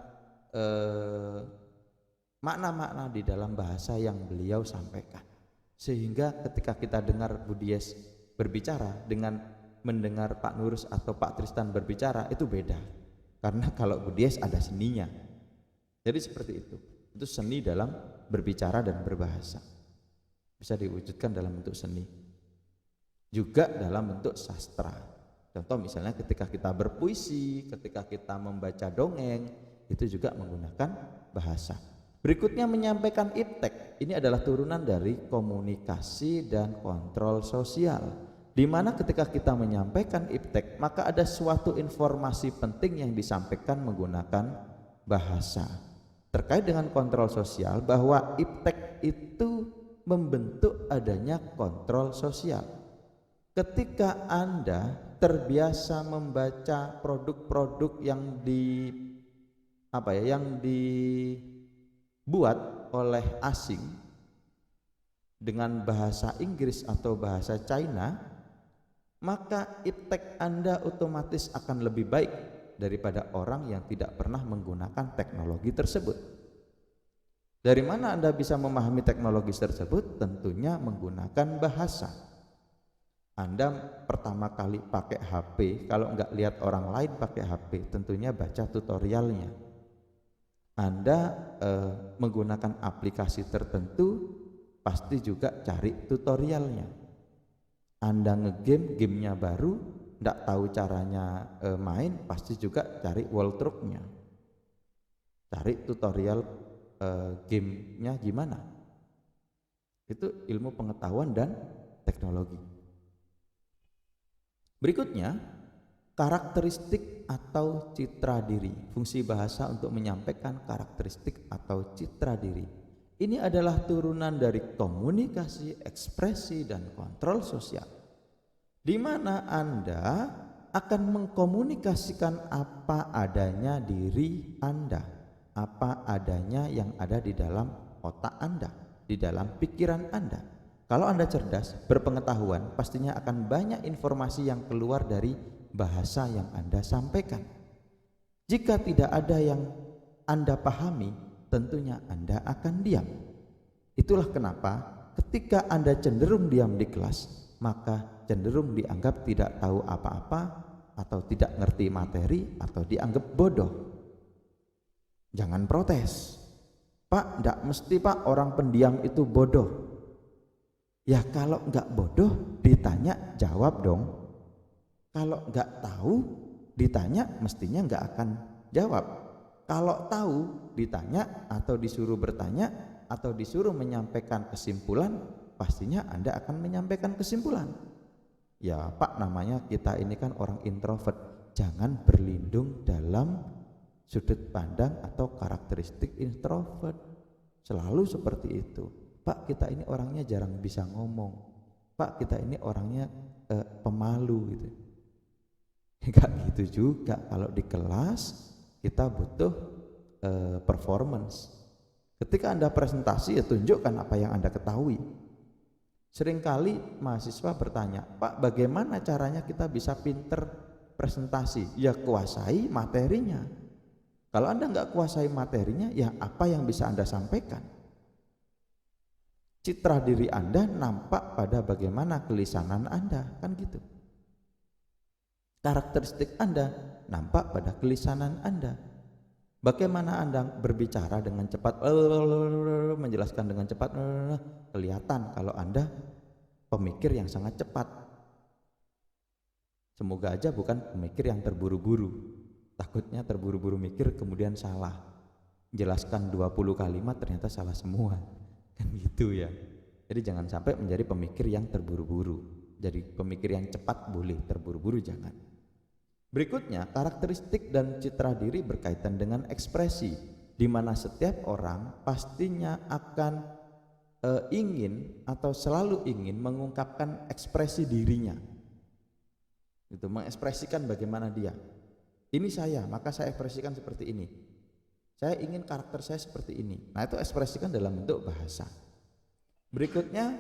makna-makna di dalam bahasa yang beliau sampaikan. Sehingga ketika kita dengar Bu Dies berbicara dengan mendengar Pak Nurus atau Pak Tristan berbicara, itu beda. Karena kalau Bu Dies ada seninya. Jadi seperti itu. Itu seni dalam berbicara dan berbahasa. Bisa diwujudkan dalam bentuk seni. Juga dalam bentuk sastra. Contoh misalnya ketika kita berpuisi, ketika kita membaca dongeng, itu juga menggunakan bahasa. Berikutnya menyampaikan iptek. Ini adalah turunan dari komunikasi dan kontrol sosial. Di mana ketika kita menyampaikan iptek, maka ada suatu informasi penting yang disampaikan menggunakan bahasa. Terkait dengan kontrol sosial, bahwa iptek itu membentuk adanya kontrol sosial. Ketika Anda terbiasa membaca produk-produk yang dibuat oleh asing dengan bahasa Inggris atau bahasa China, maka iptek Anda otomatis akan lebih baik daripada orang yang tidak pernah menggunakan teknologi tersebut. Dari mana Anda bisa memahami teknologi tersebut? Tentunya menggunakan bahasa. Anda pertama kali pakai HP, kalau nggak lihat orang lain pakai HP, tentunya baca tutorialnya. Anda menggunakan aplikasi tertentu, pasti juga cari tutorialnya. Anda ngegame, gamenya baru, nggak tahu caranya main, pasti juga cari walkthrough-nya, cari tutorial gamenya gimana. Itu ilmu pengetahuan dan teknologi. Berikutnya, karakteristik atau citra diri. Fungsi bahasa untuk menyampaikan karakteristik atau citra diri. Ini adalah turunan dari komunikasi, ekspresi, dan kontrol sosial, di mana Anda akan mengkomunikasikan apa adanya diri Anda, apa adanya yang ada di dalam otak Anda, di dalam pikiran Anda. Kalau Anda cerdas, berpengetahuan, pastinya akan banyak informasi yang keluar dari bahasa yang Anda sampaikan. Jika tidak ada yang Anda pahami, tentunya Anda akan diam. Itulah kenapa ketika Anda cenderung diam di kelas, maka cenderung dianggap tidak tahu apa-apa, atau tidak ngerti materi, atau dianggap bodoh. Jangan protes. Pak, enggak mesti Pak orang pendiam itu bodoh. Ya kalau enggak bodoh ditanya jawab dong. Kalau enggak tahu ditanya mestinya enggak akan jawab. Kalau tahu ditanya atau disuruh bertanya atau disuruh menyampaikan kesimpulan, pastinya Anda akan menyampaikan kesimpulan. Ya Pak, namanya kita ini kan orang introvert. Jangan berlindung dalam sudut pandang atau karakteristik introvert. Selalu seperti itu. Pak, kita ini orangnya jarang bisa ngomong. Pak, kita ini orangnya pemalu gitu. Enggak gitu juga. Kalau di kelas kita butuh performance. Ketika Anda presentasi, ya tunjukkan apa yang Anda ketahui. Seringkali mahasiswa bertanya, Pak, bagaimana caranya kita bisa pinter berpresentasi? Ya kuasai materinya. Kalau Anda nggak kuasai materinya, ya apa yang bisa Anda sampaikan? Citra diri Anda nampak pada bagaimana kelisanan Anda, kan gitu. Karakteristik Anda nampak pada kelisanan Anda. Bagaimana Anda berbicara dengan cepat, menjelaskan dengan cepat, kelihatan kalau Anda pemikir yang sangat cepat. Semoga aja bukan pemikir yang terburu-buru. Takutnya terburu-buru mikir kemudian salah. Jelaskan 20 kalimat ternyata salah semua. Kan gitu ya. Jadi jangan sampai menjadi pemikir yang terburu-buru. Jadi pemikir yang cepat boleh, terburu-buru jangan. Berikutnya, karakteristik dan citra diri berkaitan dengan ekspresi, di mana setiap orang pastinya akan ingin atau selalu ingin mengungkapkan ekspresi dirinya. Itu mengekspresikan bagaimana dia. Ini saya, maka saya ekspresikan seperti ini. Saya ingin karakter saya seperti ini. Nah, itu ekspresikan dalam bentuk bahasa. Berikutnya,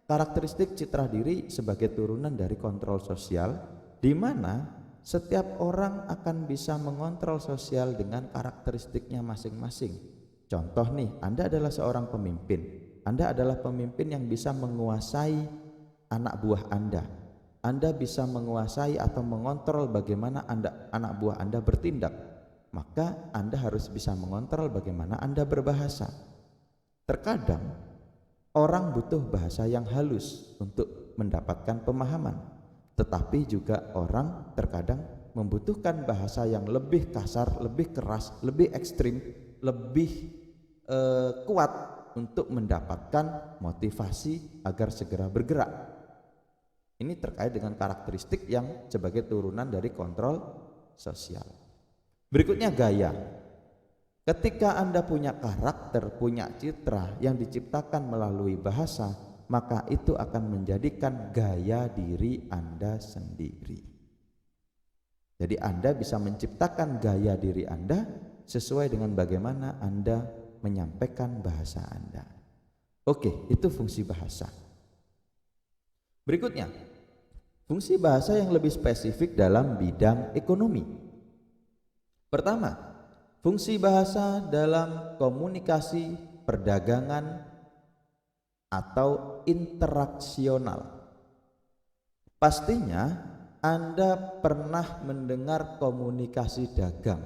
karakteristik citra diri sebagai turunan dari kontrol sosial, di mana setiap orang akan bisa mengontrol sosial dengan karakteristiknya masing-masing. Contoh nih, Anda adalah seorang pemimpin. Anda adalah pemimpin yang bisa menguasai anak buah Anda. Anda bisa menguasai atau mengontrol bagaimana anak buah Anda bertindak. Maka Anda harus bisa mengontrol bagaimana Anda berbahasa. Terkadang orang butuh bahasa yang halus untuk mendapatkan pemahaman. Tetapi juga orang terkadang membutuhkan bahasa yang lebih kasar, lebih keras, lebih ekstrim, lebih kuat untuk mendapatkan motivasi agar segera bergerak. Ini terkait dengan karakteristik yang sebagai turunan dari kontrol sosial. Berikutnya gaya. Ketika Anda punya karakter, punya citra yang diciptakan melalui bahasa, maka itu akan menjadikan gaya diri Anda sendiri. Jadi Anda bisa menciptakan gaya diri Anda sesuai dengan bagaimana Anda menyampaikan bahasa Anda. Oke, itu fungsi bahasa. Berikutnya, fungsi bahasa yang lebih spesifik dalam bidang ekonomi. Pertama, fungsi bahasa dalam komunikasi, perdagangan, atau interaksional. Pastinya Anda pernah mendengar komunikasi dagang,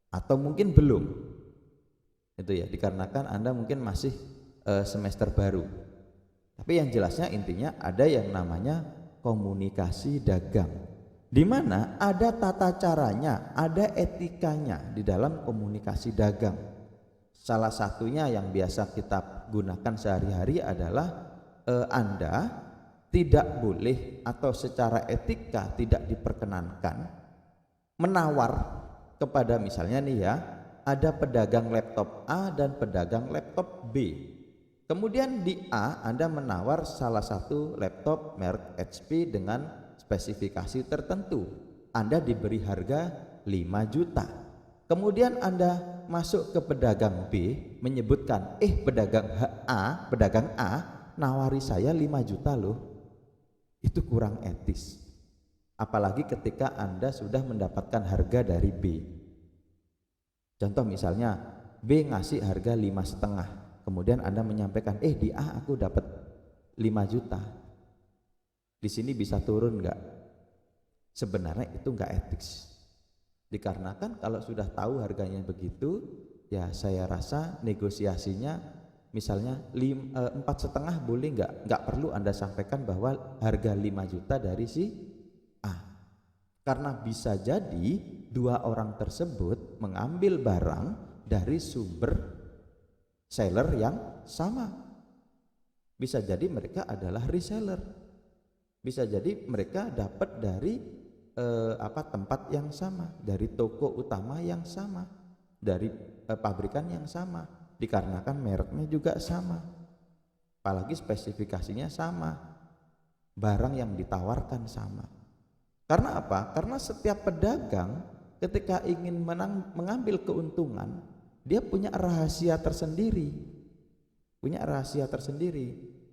atau mungkin belum. Itu ya, dikarenakan Anda mungkin masih semester baru. Tapi yang jelasnya intinya ada yang namanya komunikasi dagang, di mana ada tata caranya, ada etikanya di dalam komunikasi dagang. Salah satunya yang biasa kita gunakan sehari-hari adalah Anda tidak boleh atau secara etika tidak diperkenankan menawar kepada, misalnya nih ya, ada pedagang laptop A dan pedagang laptop B. Kemudian di A Anda menawar salah satu laptop merek HP dengan spesifikasi tertentu. Anda diberi harga 5 juta. Kemudian Anda masuk ke pedagang B menyebutkan, pedagang A nawari saya 5 juta loh. Itu kurang etis. Apalagi ketika Anda sudah mendapatkan harga dari B. Contoh misalnya B ngasih harga 5,5, kemudian Anda menyampaikan, di A aku dapat 5 juta. Di sini bisa turun enggak? Sebenarnya itu enggak etis. Dikarenakan kalau sudah tahu harganya begitu, ya saya rasa negosiasinya misalnya 4,5 boleh nggak perlu Anda sampaikan bahwa harga 5 juta dari si A. Karena bisa jadi dua orang tersebut mengambil barang dari sumber seller yang sama. Bisa jadi mereka adalah reseller. Bisa jadi mereka dapat dari tempat yang sama, dari toko utama yang sama, dari pabrikan yang sama, dikarenakan mereknya juga sama, apalagi spesifikasinya sama, barang yang ditawarkan sama. Karena apa? Karena setiap pedagang ketika ingin mengambil keuntungan, dia punya rahasia tersendiri,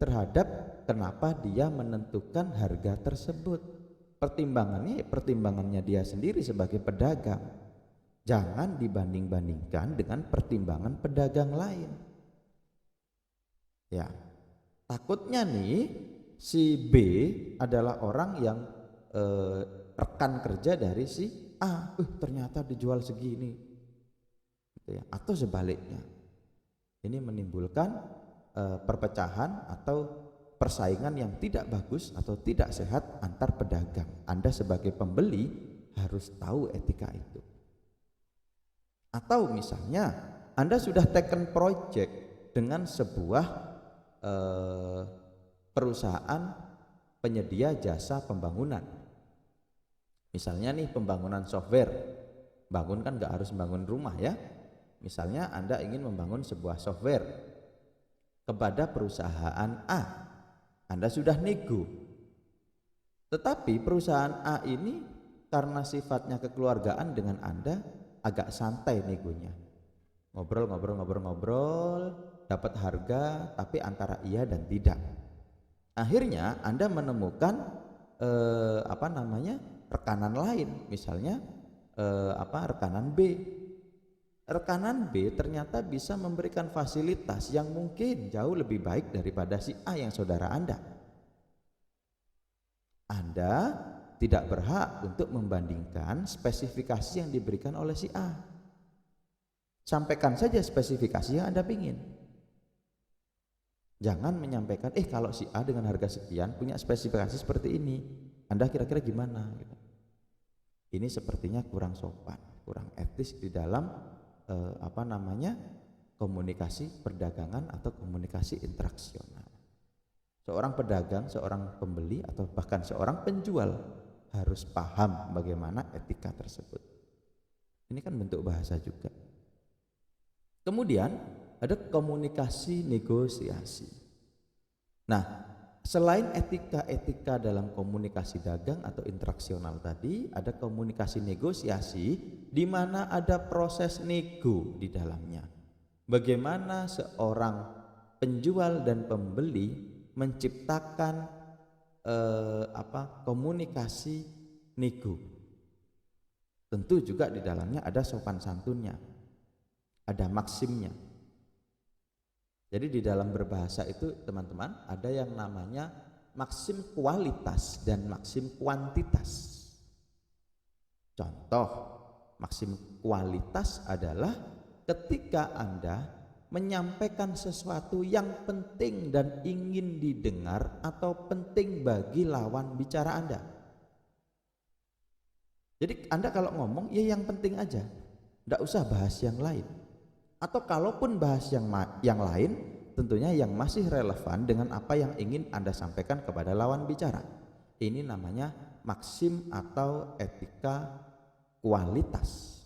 terhadap kenapa dia menentukan harga tersebut. pertimbangannya dia sendiri sebagai pedagang. Jangan dibanding-bandingkan dengan pertimbangan pedagang lain. Ya, takutnya nih si B adalah orang yang rekan kerja dari si A, ternyata dijual segini, gitu ya. Atau sebaliknya, ini menimbulkan perpecahan atau persaingan yang tidak bagus atau tidak sehat antar pedagang. Anda sebagai pembeli harus tahu etika itu. Atau misalnya Anda sudah taken project dengan sebuah perusahaan penyedia jasa pembangunan. Misalnya nih pembangunan software, bangun kan nggak harus bangun rumah ya. Misalnya Anda ingin membangun sebuah software kepada perusahaan A, Anda sudah nego. Tetapi perusahaan A ini karena sifatnya kekeluargaan dengan Anda agak santai negonya. Ngobrol, dapat harga tapi antara iya dan tidak. Akhirnya Anda menemukan rekanan lain, misalnya rekanan B. Rekanan B ternyata bisa memberikan fasilitas yang mungkin jauh lebih baik daripada si A yang saudara Anda. Anda tidak berhak untuk membandingkan spesifikasi yang diberikan oleh si A. Sampaikan saja spesifikasi yang Anda ingin. Jangan menyampaikan, kalau si A dengan harga sekian punya spesifikasi seperti ini, Anda kira-kira gimana? Gitu. Ini sepertinya kurang sopan, kurang etis di dalam komunikasi perdagangan atau komunikasi interaksional. Seorang pedagang, seorang pembeli atau bahkan seorang penjual harus paham bagaimana etika tersebut. Ini kan bentuk bahasa juga. Kemudian ada komunikasi negosiasi. Nah, selain etika-etika dalam komunikasi dagang atau interaksional tadi, ada komunikasi negosiasi di mana ada proses nego di dalamnya. Bagaimana seorang penjual dan pembeli menciptakan komunikasi nego. Tentu juga di dalamnya ada sopan santunnya, ada maksimnya. Jadi di dalam berbahasa itu teman-teman ada yang namanya maksim kualitas dan maksim kuantitas. Contoh, maksim kualitas adalah ketika Anda menyampaikan sesuatu yang penting dan ingin didengar atau penting bagi lawan bicara Anda. Jadi Anda kalau ngomong ya yang penting aja, tidak usah bahas yang lain. Atau kalaupun bahas yang lain, tentunya yang masih relevan dengan apa yang ingin Anda sampaikan kepada lawan bicara. Ini namanya maksim atau etika kualitas.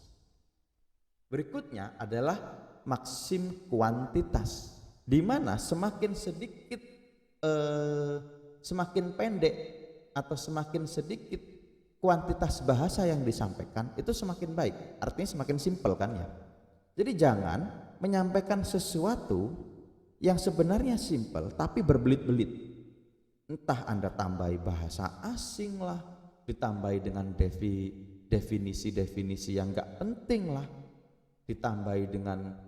Berikutnya adalah maksim kuantitas, di mana semakin sedikit semakin pendek atau semakin sedikit kuantitas bahasa yang disampaikan itu semakin baik. Artinya semakin simpel kan ya. Jadi jangan menyampaikan sesuatu yang sebenarnya simpel tapi berbelit-belit. Entah Anda tambahi bahasa asing lah, ditambahi dengan definisi-definisi yang enggak penting lah, ditambahi dengan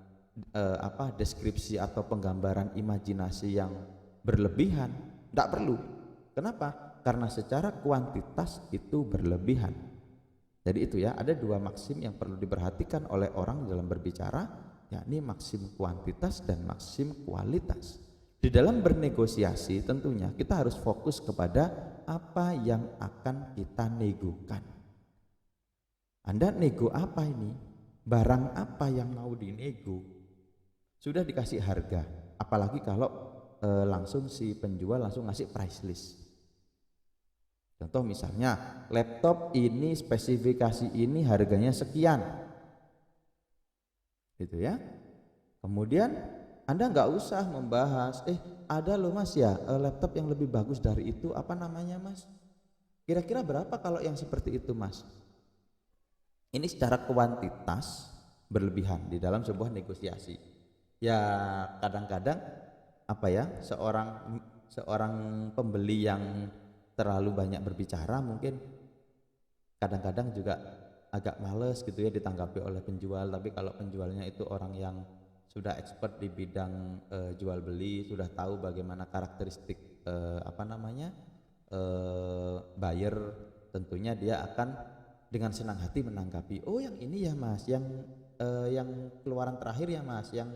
deskripsi atau penggambaran imajinasi yang berlebihan. Enggak perlu. Kenapa? Karena secara kuantitas itu berlebihan. Jadi itu ya, ada dua maksim yang perlu diperhatikan oleh orang dalam berbicara, yakni maksim kuantitas dan maksim kualitas. Di dalam bernegosiasi tentunya kita harus fokus kepada apa yang akan kita negokan. Anda nego apa ini? Barang apa yang mau dinego? Sudah dikasih harga, apalagi kalau langsung si penjual langsung ngasih price list. Contoh misalnya laptop ini spesifikasi ini harganya sekian, gitu ya. Kemudian Anda nggak usah membahas, ada loh mas ya laptop yang lebih bagus dari itu, apa namanya mas? Kira-kira berapa kalau yang seperti itu mas? Ini secara kuantitas berlebihan di dalam sebuah negosiasi. Ya kadang-kadang seorang pembeli yang terlalu banyak berbicara mungkin kadang-kadang juga agak males gitu ya ditanggapi oleh penjual. Tapi kalau penjualnya itu orang yang sudah expert di bidang jual beli, sudah tahu bagaimana karakteristik buyer, tentunya dia akan dengan senang hati menanggapi, oh yang ini ya mas, yang keluaran terakhir ya mas, yang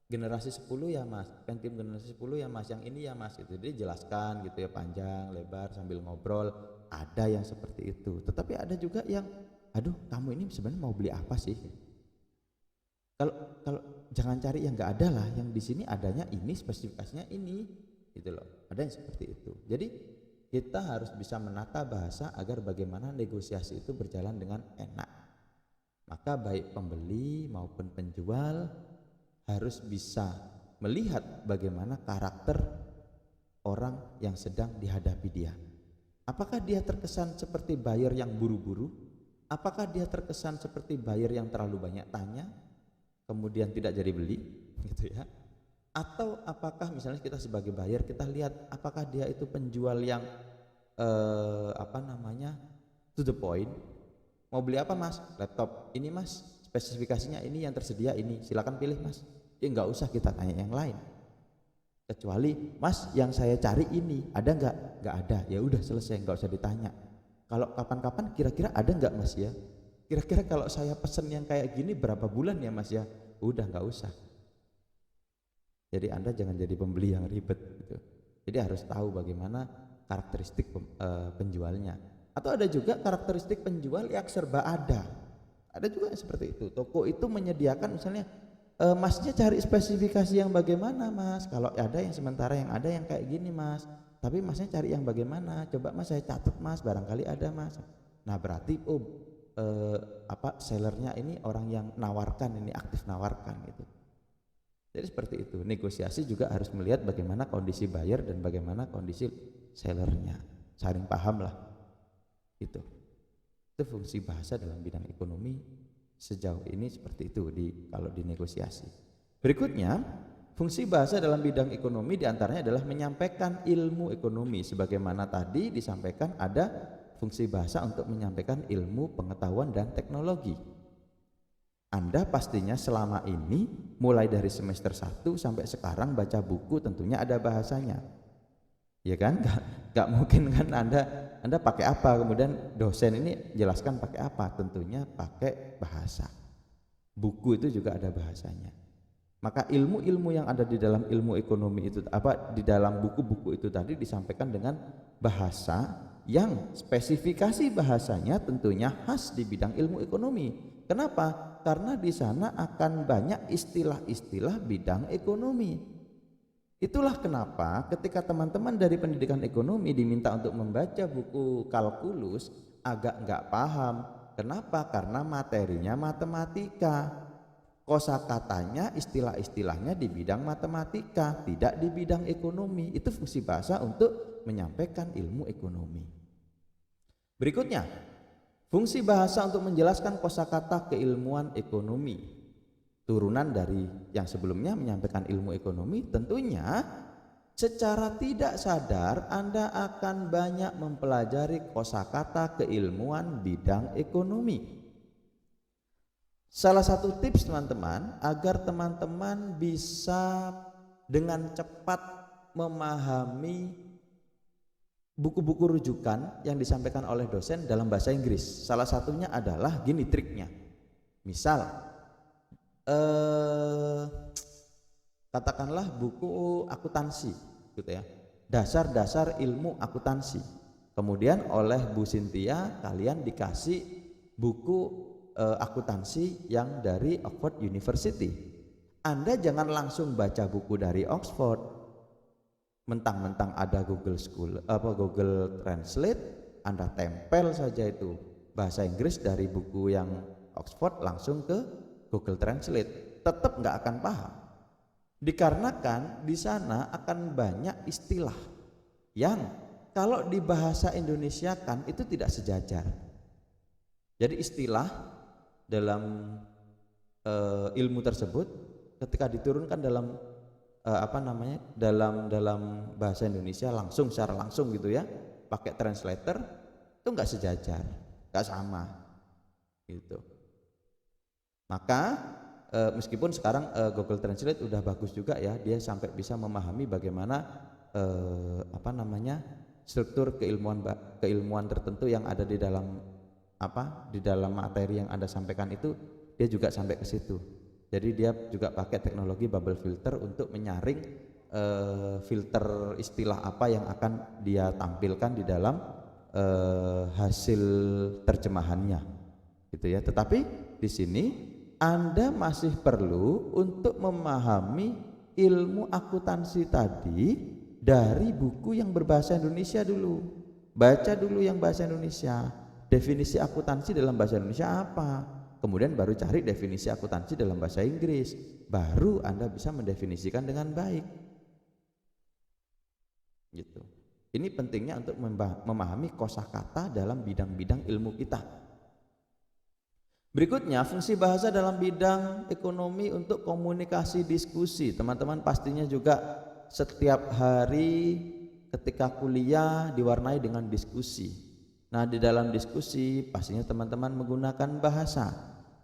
generasi 10 ya mas, Pentium generasi 10 ya mas, yang ini ya mas, itu dia jelaskan gitu ya, panjang lebar sambil ngobrol. Ada yang seperti itu, tetapi ada juga yang aduh kamu ini sebenarnya mau beli apa sih. Kalau jangan cari yang nggak ada lah, yang di sini adanya ini, spesifikasinya ini gitu loh. Ada yang seperti itu. Jadi kita harus bisa menata bahasa agar bagaimana negosiasi itu berjalan dengan enak. Maka baik pembeli maupun penjual harus bisa melihat bagaimana karakter orang yang sedang dihadapi dia. Apakah dia terkesan seperti buyer yang buru-buru? Apakah dia terkesan seperti buyer yang terlalu banyak tanya, kemudian tidak jadi beli, gitu ya? Atau apakah misalnya kita sebagai buyer kita lihat apakah dia itu penjual yang to the point. Mau beli apa mas? Laptop ini mas, spesifikasinya ini, yang tersedia ini, silakan pilih mas. Ya nggak usah kita tanya yang lain. Kecuali mas yang saya cari ini ada nggak ada, ya udah selesai, nggak usah ditanya. Kalau kapan-kapan kira-kira ada nggak mas ya, kira-kira kalau saya pesen yang kayak gini berapa bulan ya mas ya, udah nggak usah. Jadi Anda jangan jadi pembeli yang ribet gitu. Jadi harus tahu bagaimana karakteristik penjualnya. Atau ada juga karakteristik penjual yang serba ada juga yang seperti itu. Toko itu menyediakan misalnya masnya cari spesifikasi yang bagaimana mas, kalau ada yang sementara yang ada yang kayak gini mas, tapi masnya cari yang bagaimana, coba mas saya catat mas, barangkali ada mas. Nah berarti sellernya ini orang yang nawarkan, ini aktif nawarkan gitu. Jadi seperti itu. Negosiasi juga harus melihat bagaimana kondisi buyer dan bagaimana kondisi sellernya, saling paham lah gitu. Itu fungsi bahasa dalam bidang ekonomi sejauh ini seperti itu kalau di negosiasi. Berikutnya, fungsi bahasa dalam bidang ekonomi diantaranya adalah menyampaikan ilmu ekonomi. Sebagaimana tadi disampaikan, ada fungsi bahasa untuk menyampaikan ilmu, pengetahuan, dan teknologi. Anda pastinya selama ini mulai dari semester 1 sampai sekarang baca buku tentunya ada bahasanya. Ya kan? Gak mungkin kan Anda pakai apa, kemudian dosen ini jelaskan pakai apa, tentunya pakai bahasa. Buku itu juga ada bahasanya. Maka ilmu-ilmu yang ada di dalam ilmu ekonomi itu di dalam buku-buku itu tadi disampaikan dengan bahasa yang spesifikasi bahasanya tentunya khas di bidang ilmu ekonomi. Kenapa? Karena di sana akan banyak istilah-istilah bidang ekonomi. Itulah kenapa ketika teman-teman dari pendidikan ekonomi diminta untuk membaca buku kalkulus agak nggak paham. Kenapa? Karena materinya matematika. Kosakatanya, istilah-istilahnya di bidang matematika, tidak di bidang ekonomi. Itu fungsi bahasa untuk menyampaikan ilmu ekonomi. Berikutnya, fungsi bahasa untuk menjelaskan kosakata keilmuan ekonomi. Turunan dari yang sebelumnya menyampaikan ilmu ekonomi, tentunya secara tidak sadar Anda akan banyak mempelajari kosakata keilmuan bidang ekonomi. Salah satu tips teman-teman agar teman-teman bisa dengan cepat memahami buku-buku rujukan yang disampaikan oleh dosen dalam bahasa Inggris. Salah satunya adalah gini triknya. Misal katakanlah buku akuntansi gitu ya, dasar-dasar ilmu akuntansi. Kemudian oleh Bu Cynthia kalian dikasih buku akuntansi yang dari Oxford University. Anda jangan langsung baca buku dari Oxford mentang-mentang ada Google Translate, Anda tempel saja itu bahasa Inggris dari buku yang Oxford langsung ke Google Translate, tetap nggak akan paham. Dikarenakan di sana akan banyak istilah yang kalau di bahasa Indonesia kan itu tidak sejajar. Jadi istilah dalam ilmu tersebut ketika diturunkan dalam dalam bahasa Indonesia langsung secara langsung gitu ya, pakai translator itu nggak sejajar, nggak sama gitu. Maka meskipun sekarang Google Translate udah bagus juga ya, dia sampai bisa memahami bagaimana struktur keilmuan tertentu yang ada di dalam materi yang Anda sampaikan itu, dia juga sampai ke situ. Jadi dia juga pakai teknologi bubble filter untuk menyaring filter istilah apa yang akan dia tampilkan di dalam hasil terjemahannya, gitu ya. Tetapi di sini Anda masih perlu untuk memahami ilmu akuntansi tadi dari buku yang berbahasa Indonesia dulu. Baca dulu yang bahasa Indonesia. Definisi akuntansi dalam bahasa Indonesia apa? Kemudian baru cari definisi akuntansi dalam bahasa Inggris. Baru Anda bisa mendefinisikan dengan baik. Gitu. Ini pentingnya untuk memahami kosakata dalam bidang-bidang ilmu kita. Berikutnya, fungsi bahasa dalam bidang ekonomi untuk komunikasi diskusi. Teman-teman pastinya juga setiap hari ketika kuliah diwarnai dengan diskusi. Nah, di dalam diskusi pastinya teman-teman menggunakan bahasa.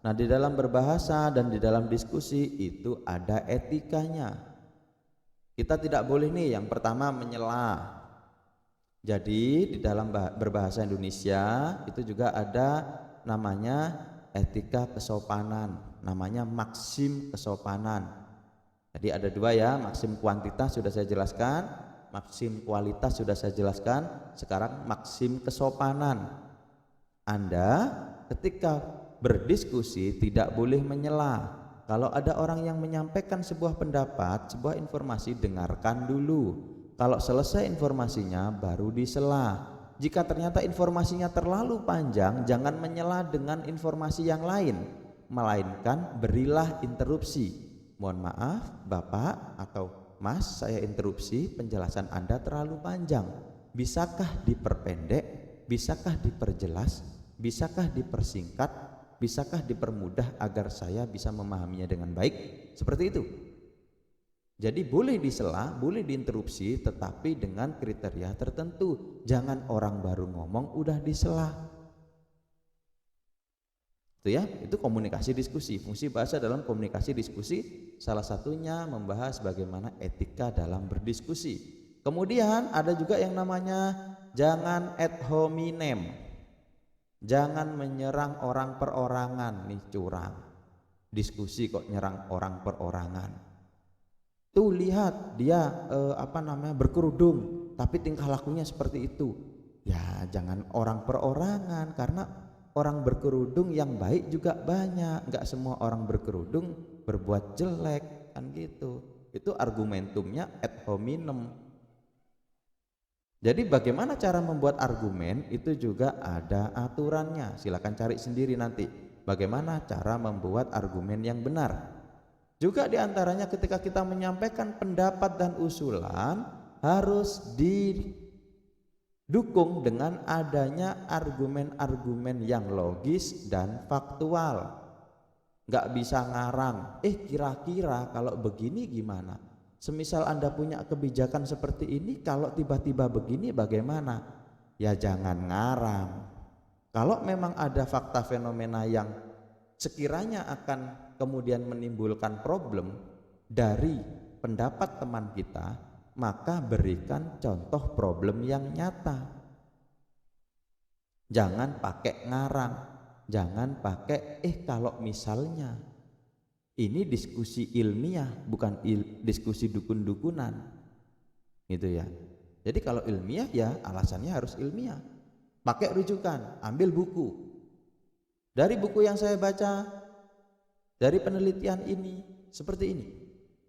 Nah, di dalam berbahasa dan di dalam diskusi itu ada etikanya. Kita tidak boleh nih yang pertama menyela. Jadi di dalam berbahasa Indonesia itu juga ada namanya etika kesopanan, namanya maksim kesopanan. Jadi ada dua ya, maksim kuantitas sudah saya jelaskan, maksim kualitas sudah saya jelaskan, sekarang maksim kesopanan. Anda ketika berdiskusi tidak boleh menyela. Kalau ada orang yang menyampaikan sebuah pendapat, sebuah informasi, dengarkan dulu. Kalau selesai informasinya baru disela. Jika ternyata informasinya terlalu panjang, jangan menyela dengan informasi yang lain, melainkan berilah interupsi. Mohon maaf Bapak atau Mas, saya interupsi, penjelasan Anda terlalu panjang. Bisakah diperpendek? Bisakah diperjelas? Bisakah dipersingkat? Bisakah dipermudah agar saya bisa memahaminya dengan baik? Seperti itu. Jadi boleh disela, boleh diinterupsi, tetapi dengan kriteria tertentu. Jangan orang baru ngomong udah disela. Itu ya, itu komunikasi diskusi. Fungsi bahasa dalam komunikasi diskusi salah satunya membahas bagaimana etika dalam berdiskusi. Kemudian ada juga yang namanya jangan ad hominem. Jangan menyerang orang perorangan, nih curang. Diskusi kok nyerang orang perorangan. Tuh lihat dia berkerudung tapi tingkah lakunya seperti itu. Ya jangan orang perorangan, karena orang berkerudung yang baik juga banyak. Enggak semua orang berkerudung berbuat jelek, kan gitu. Itu argumentumnya ad hominem. Jadi bagaimana cara membuat argumen itu juga ada aturannya. Silakan cari sendiri nanti bagaimana cara membuat argumen yang benar. Juga diantaranya ketika kita menyampaikan pendapat dan usulan harus didukung dengan adanya argumen-argumen yang logis dan faktual. Nggak bisa ngarang, kira-kira kalau begini gimana? Semisal Anda punya kebijakan seperti ini, kalau tiba-tiba begini bagaimana? Ya jangan ngarang. Kalau memang ada fakta fenomena yang sekiranya akan kemudian menimbulkan problem dari pendapat teman kita, maka berikan contoh problem yang nyata. Jangan pakai ngarang, jangan pakai kalau misalnya. Ini diskusi ilmiah, bukan diskusi dukun-dukunan, gitu ya. Jadi kalau ilmiah ya alasannya harus ilmiah. Pakai rujukan, ambil buku. Dari buku yang saya baca, dari penelitian ini, seperti ini.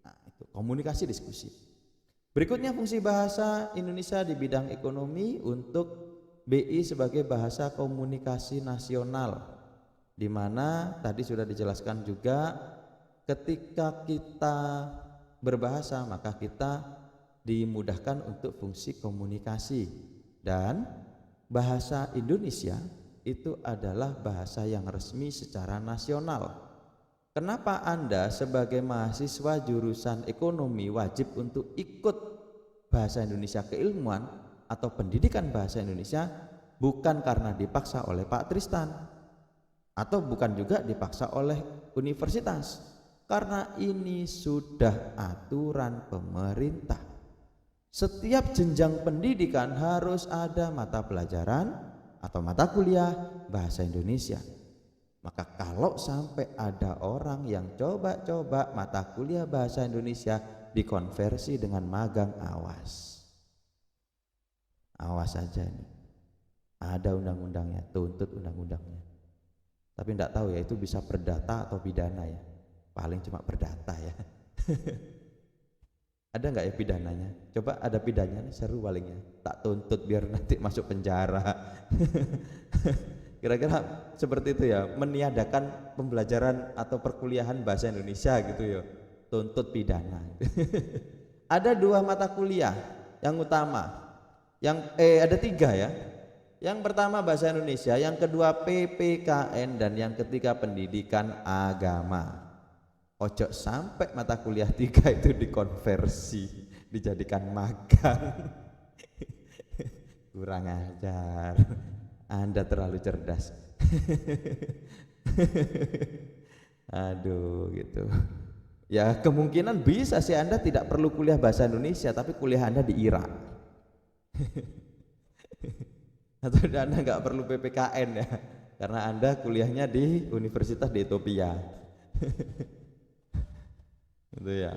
Nah, itu komunikasi diskusi. Berikutnya fungsi bahasa Indonesia di bidang ekonomi untuk BI sebagai bahasa komunikasi nasional, di mana tadi sudah dijelaskan juga ketika kita berbahasa maka kita dimudahkan untuk fungsi komunikasi, dan bahasa Indonesia itu adalah bahasa yang resmi secara nasional. kenapa Anda sebagai mahasiswa jurusan ekonomi wajib untuk ikut bahasa Indonesia keilmuan atau pendidikan bahasa Indonesia, bukan karena dipaksa oleh Pak Tristan atau bukan juga dipaksa oleh universitas, karena ini sudah aturan pemerintah. Setiap jenjang pendidikan harus ada mata pelajaran atau mata kuliah bahasa Indonesia. Maka kalau sampai ada orang yang coba-coba mata kuliah bahasa Indonesia dikonversi dengan magang, awas. Awas aja nih. Ada undang-undangnya, tuntut undang-undangnya. Tapi enggak tahu ya itu bisa perdata atau pidana ya. Paling cuma perdata ya. Ada nggak ya pidananya? Coba ada pidananya, seru palingnya. Tak tuntut biar nanti masuk penjara. Kira-kira seperti itu ya, meniadakan pembelajaran atau perkuliahan bahasa Indonesia gitu ya. Tuntut pidana. Ada 2 mata kuliah yang utama. Ada 3 ya. Yang pertama bahasa Indonesia, yang kedua PPKN, dan yang ketiga pendidikan agama. Ojo sampai mata kuliah 3 itu dikonversi, dijadikan magang. Kurang ajar. Anda terlalu cerdas. Aduh gitu. Ya kemungkinan bisa sih Anda tidak perlu kuliah bahasa Indonesia, tapi kuliah Anda di Irak. Atau Anda nggak perlu PPKN ya, karena Anda kuliahnya di universitas di Ethiopia. Gitu ya.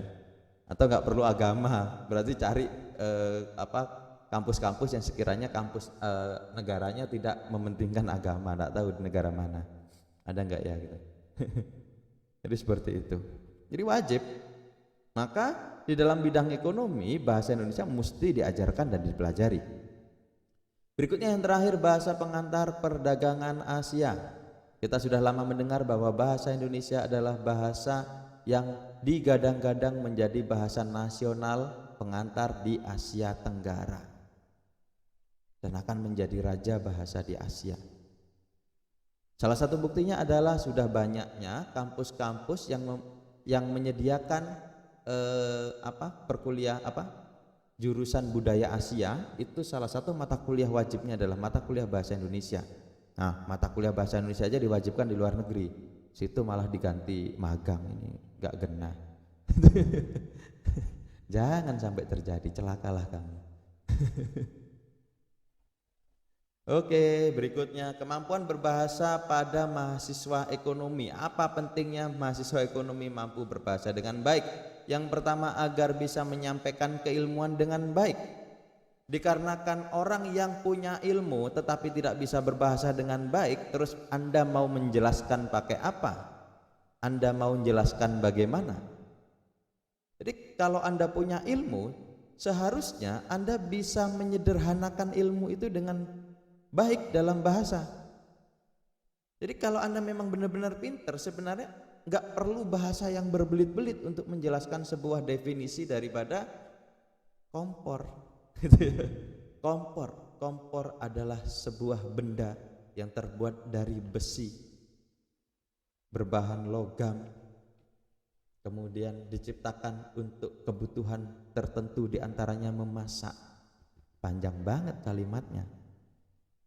Atau nggak perlu agama, berarti cari kampus-kampus yang sekiranya kampus negaranya tidak mementingkan agama. Nggak tahu di negara mana, ada nggak ya gitu. Jadi seperti itu. Jadi wajib. Maka di dalam bidang ekonomi bahasa Indonesia mesti diajarkan dan dipelajari. Berikutnya yang terakhir, bahasa pengantar perdagangan Asia. Kita sudah lama mendengar bahwa bahasa Indonesia adalah bahasa yang digadang-gadang menjadi bahasa nasional pengantar di Asia Tenggara dan akan menjadi raja bahasa di Asia. Salah satu buktinya adalah sudah banyaknya kampus-kampus yang menyediakan jurusan budaya Asia. Itu salah satu mata kuliah wajibnya adalah mata kuliah bahasa Indonesia. Nah, mata kuliah bahasa Indonesia aja diwajibkan di luar negeri. Situ malah diganti magang, ini gak genah. Jangan sampai terjadi, celakalah kamu. Oke, berikutnya kemampuan berbahasa pada mahasiswa ekonomi. Apa pentingnya mahasiswa ekonomi mampu berbahasa dengan baik? Yang pertama, agar bisa menyampaikan keilmuan dengan baik. Dikarenakan orang yang punya ilmu tetapi tidak bisa berbahasa dengan baik, terus Anda mau menjelaskan pakai apa? Anda mau menjelaskan bagaimana? Jadi kalau Anda punya ilmu, seharusnya Anda bisa menyederhanakan ilmu itu dengan baik dalam bahasa. Jadi kalau Anda memang benar-benar pinter, sebenarnya nggak perlu bahasa yang berbelit-belit untuk menjelaskan sebuah definisi daripada kompor. Kompor adalah sebuah benda yang terbuat dari besi berbahan logam, kemudian diciptakan untuk kebutuhan tertentu, diantaranya memasak. Panjang banget kalimatnya.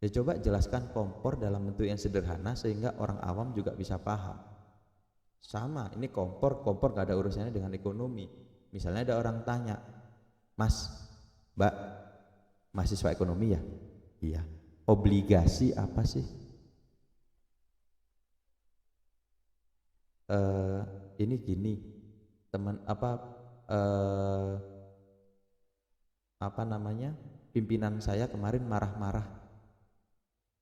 Ya coba jelaskan kompor dalam bentuk yang sederhana sehingga orang awam juga bisa paham. Sama, ini kompor gak ada urusannya dengan ekonomi. Misalnya ada orang tanya, Mas, Mbak, mahasiswa ekonomi ya? Iya. Obligasi apa sih? Ini gini, teman pimpinan saya kemarin marah-marah.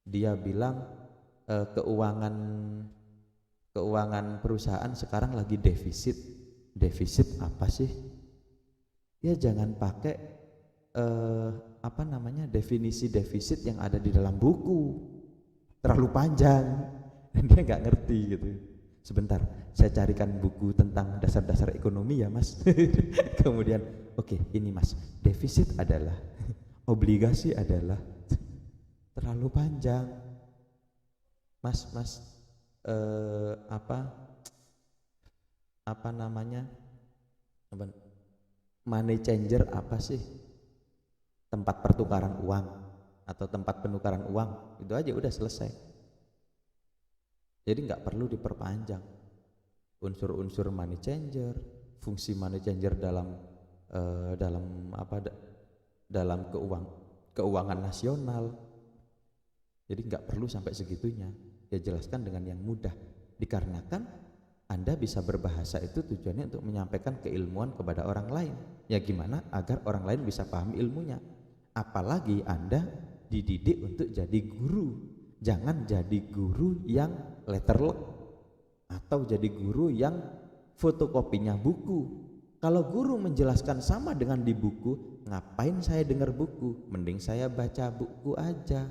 Dia bilang keuangan perusahaan sekarang lagi defisit. Defisit apa sih? Ya jangan pakai definisi defisit yang ada di dalam buku, terlalu panjang dan dia nggak ngerti gitu. Sebentar, saya carikan buku tentang dasar-dasar ekonomi ya Mas. Kemudian oke, ini Mas, defisit adalah, obligasi adalah, terlalu panjang Mas, money changer apa sih? Tempat pertukaran uang atau tempat penukaran uang, itu aja udah selesai. Jadi nggak perlu diperpanjang unsur-unsur money changer, fungsi money changer dalam keuangan nasional. Jadi nggak perlu sampai segitunya. Ya jelaskan dengan yang mudah. Dikarenakan Anda bisa berbahasa itu tujuannya untuk menyampaikan keilmuan kepada orang lain. Ya gimana agar orang lain bisa pahami ilmunya. Apalagi Anda dididik untuk jadi guru. Jangan jadi guru yang letterlock atau jadi guru yang fotokopinya buku. Kalau guru menjelaskan sama dengan di buku, ngapain saya dengar buku? Mending saya baca buku aja.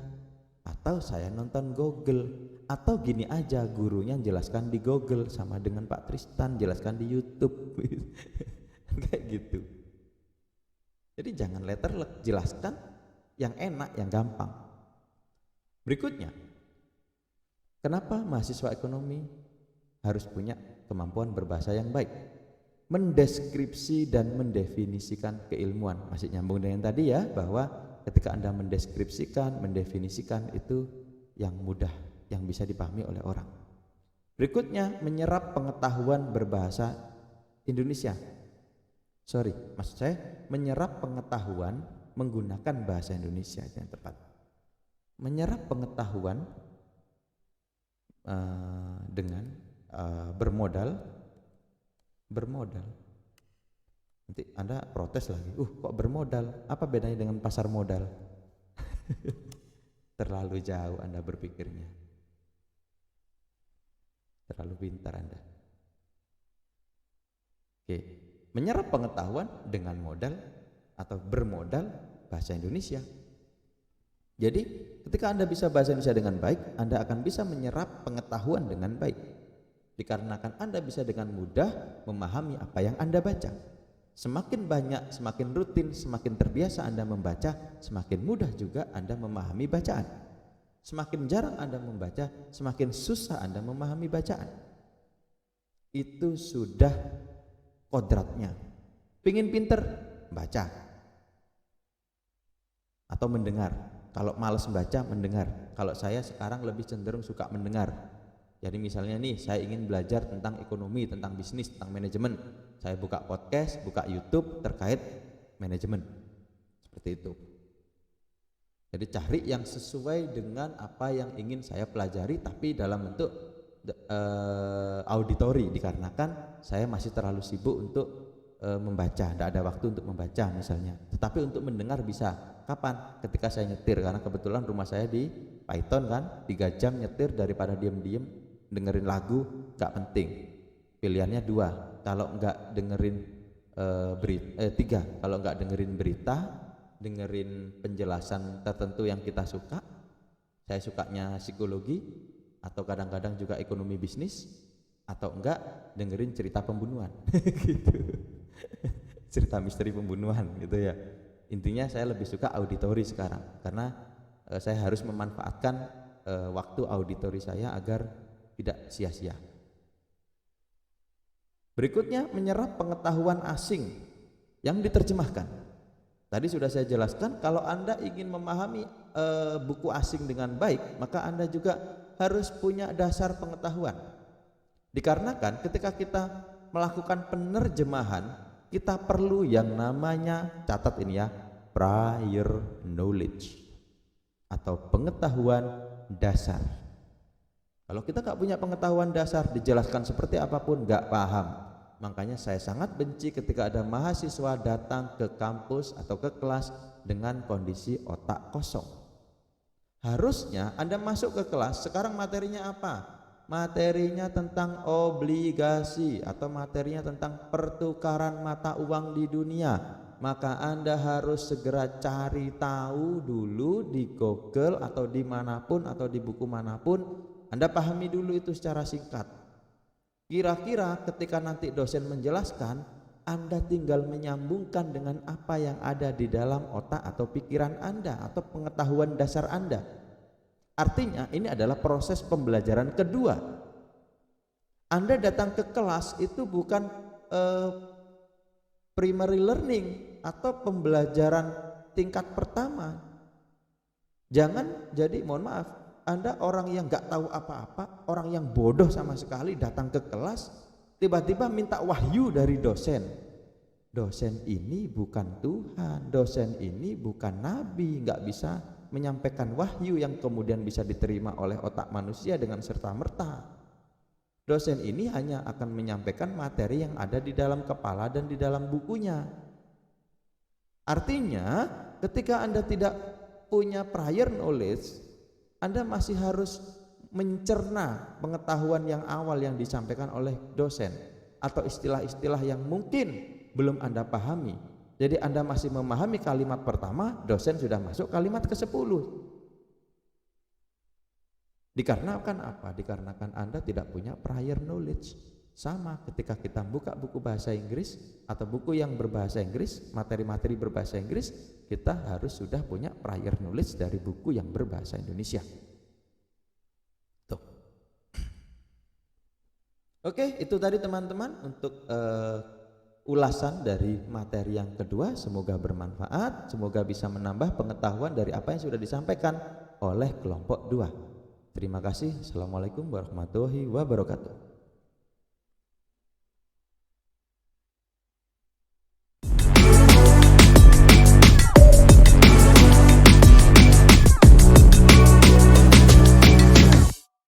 Atau saya nonton Google. Atau gini aja, gurunya jelaskan di Google sama dengan Pak Tristan jelaskan di YouTube. Kayak gitu. Jadi jangan letterlock, jelaskan yang enak, yang gampang. Berikutnya, kenapa mahasiswa ekonomi harus punya kemampuan berbahasa yang baik? Mendeskripsi dan mendefinisikan keilmuan. Masih nyambung dengan tadi ya, bahwa ketika Anda mendeskripsikan, mendefinisikan itu yang mudah, yang bisa dipahami oleh orang. Berikutnya, menyerap pengetahuan berbahasa Indonesia. Maksud saya menyerap pengetahuan menggunakan bahasa Indonesia yang tepat. Menyerap pengetahuan dengan bermodal. Nanti Anda protes lagi, kok bermodal? Apa bedanya dengan pasar modal? Terlalu jauh Anda berpikirnya. Terlalu pintar Anda. Oke, menyerap pengetahuan dengan modal atau bermodal bahasa Indonesia. Jadi, ketika Anda bisa bahasa Indonesia dengan baik, Anda akan bisa menyerap pengetahuan dengan baik. Dikarenakan Anda bisa dengan mudah memahami apa yang Anda baca. Semakin banyak, semakin rutin, semakin terbiasa Anda membaca, semakin mudah juga Anda memahami bacaan. Semakin jarang Anda membaca, semakin susah Anda memahami bacaan. Itu sudah kodratnya. Pingin pinter, baca atau mendengar. Kalau malas baca, mendengar. Kalau saya sekarang lebih cenderung suka mendengar. Jadi misalnya nih, saya ingin belajar tentang ekonomi, tentang bisnis, tentang manajemen. Saya buka podcast, buka YouTube terkait manajemen. Seperti itu. Jadi cari yang sesuai dengan apa yang ingin saya pelajari, tapi dalam bentuk auditori, dikarenakan saya masih terlalu sibuk untuk membaca, tidak ada waktu untuk membaca misalnya. Tetapi untuk mendengar bisa. Kapan? Ketika saya nyetir, karena kebetulan rumah saya di Python kan, 3 jam nyetir daripada diem-diem dengerin lagu, gak penting. Pilihannya 2, kalau enggak dengerin berita, 3, kalau enggak dengerin berita, dengerin penjelasan tertentu yang kita suka. Saya sukanya psikologi atau kadang-kadang juga ekonomi bisnis, atau enggak dengerin cerita pembunuhan. Gitu. Cerita misteri pembunuhan gitu ya. Intinya saya lebih suka auditori sekarang, karena saya harus memanfaatkan waktu auditori saya agar tidak sia-sia. Berikutnya, menyerap pengetahuan asing yang diterjemahkan. Tadi sudah saya jelaskan, kalau Anda ingin memahami buku asing dengan baik, maka Anda juga harus punya dasar pengetahuan. Dikarenakan ketika kita melakukan penerjemahan, kita perlu yang namanya, catat ini ya, prior knowledge atau pengetahuan dasar. Kalau kita gak punya pengetahuan dasar, dijelaskan seperti apapun gak paham. Makanya saya sangat benci ketika ada mahasiswa datang ke kampus atau ke kelas dengan kondisi otak kosong. Harusnya Anda masuk ke kelas, sekarang materinya apa? Materinya tentang obligasi atau materinya tentang pertukaran mata uang di dunia. Maka Anda harus segera cari tahu dulu di Google atau dimanapun atau di buku manapun. Anda pahami dulu itu secara singkat. Kira-kira ketika nanti dosen menjelaskan, Anda tinggal menyambungkan dengan apa yang ada di dalam otak atau pikiran Anda atau pengetahuan dasar Anda. Artinya ini adalah proses pembelajaran kedua. Anda datang ke kelas itu bukan primary learning atau pembelajaran tingkat pertama. Jangan jadi, mohon maaf, Anda orang yang gak tahu apa-apa, orang yang bodoh sama sekali datang ke kelas, tiba-tiba minta wahyu dari dosen. Dosen ini bukan Tuhan, dosen ini bukan nabi, gak bisa menyampaikan wahyu yang kemudian bisa diterima oleh otak manusia dengan serta-merta. Dosen ini hanya akan menyampaikan materi yang ada di dalam kepala dan di dalam bukunya. Artinya, ketika Anda tidak punya prior knowledge, Anda masih harus mencerna pengetahuan yang awal yang disampaikan oleh dosen atau istilah-istilah yang mungkin belum Anda pahami. Jadi Anda masih memahami kalimat pertama, dosen sudah masuk kalimat ke-10. Dikarenakan apa? Dikarenakan Anda tidak punya prior knowledge. Sama ketika kita buka buku bahasa Inggris atau buku yang berbahasa Inggris, materi-materi berbahasa Inggris, kita harus sudah punya prior knowledge dari buku yang berbahasa Indonesia. Tuh. Oke, itu tadi teman-teman untuk ulasan dari materi yang kedua. Semoga bermanfaat, semoga bisa menambah pengetahuan dari apa yang sudah disampaikan oleh kelompok 2. Terima kasih. Assalamualaikum warahmatullahi wabarakatuh.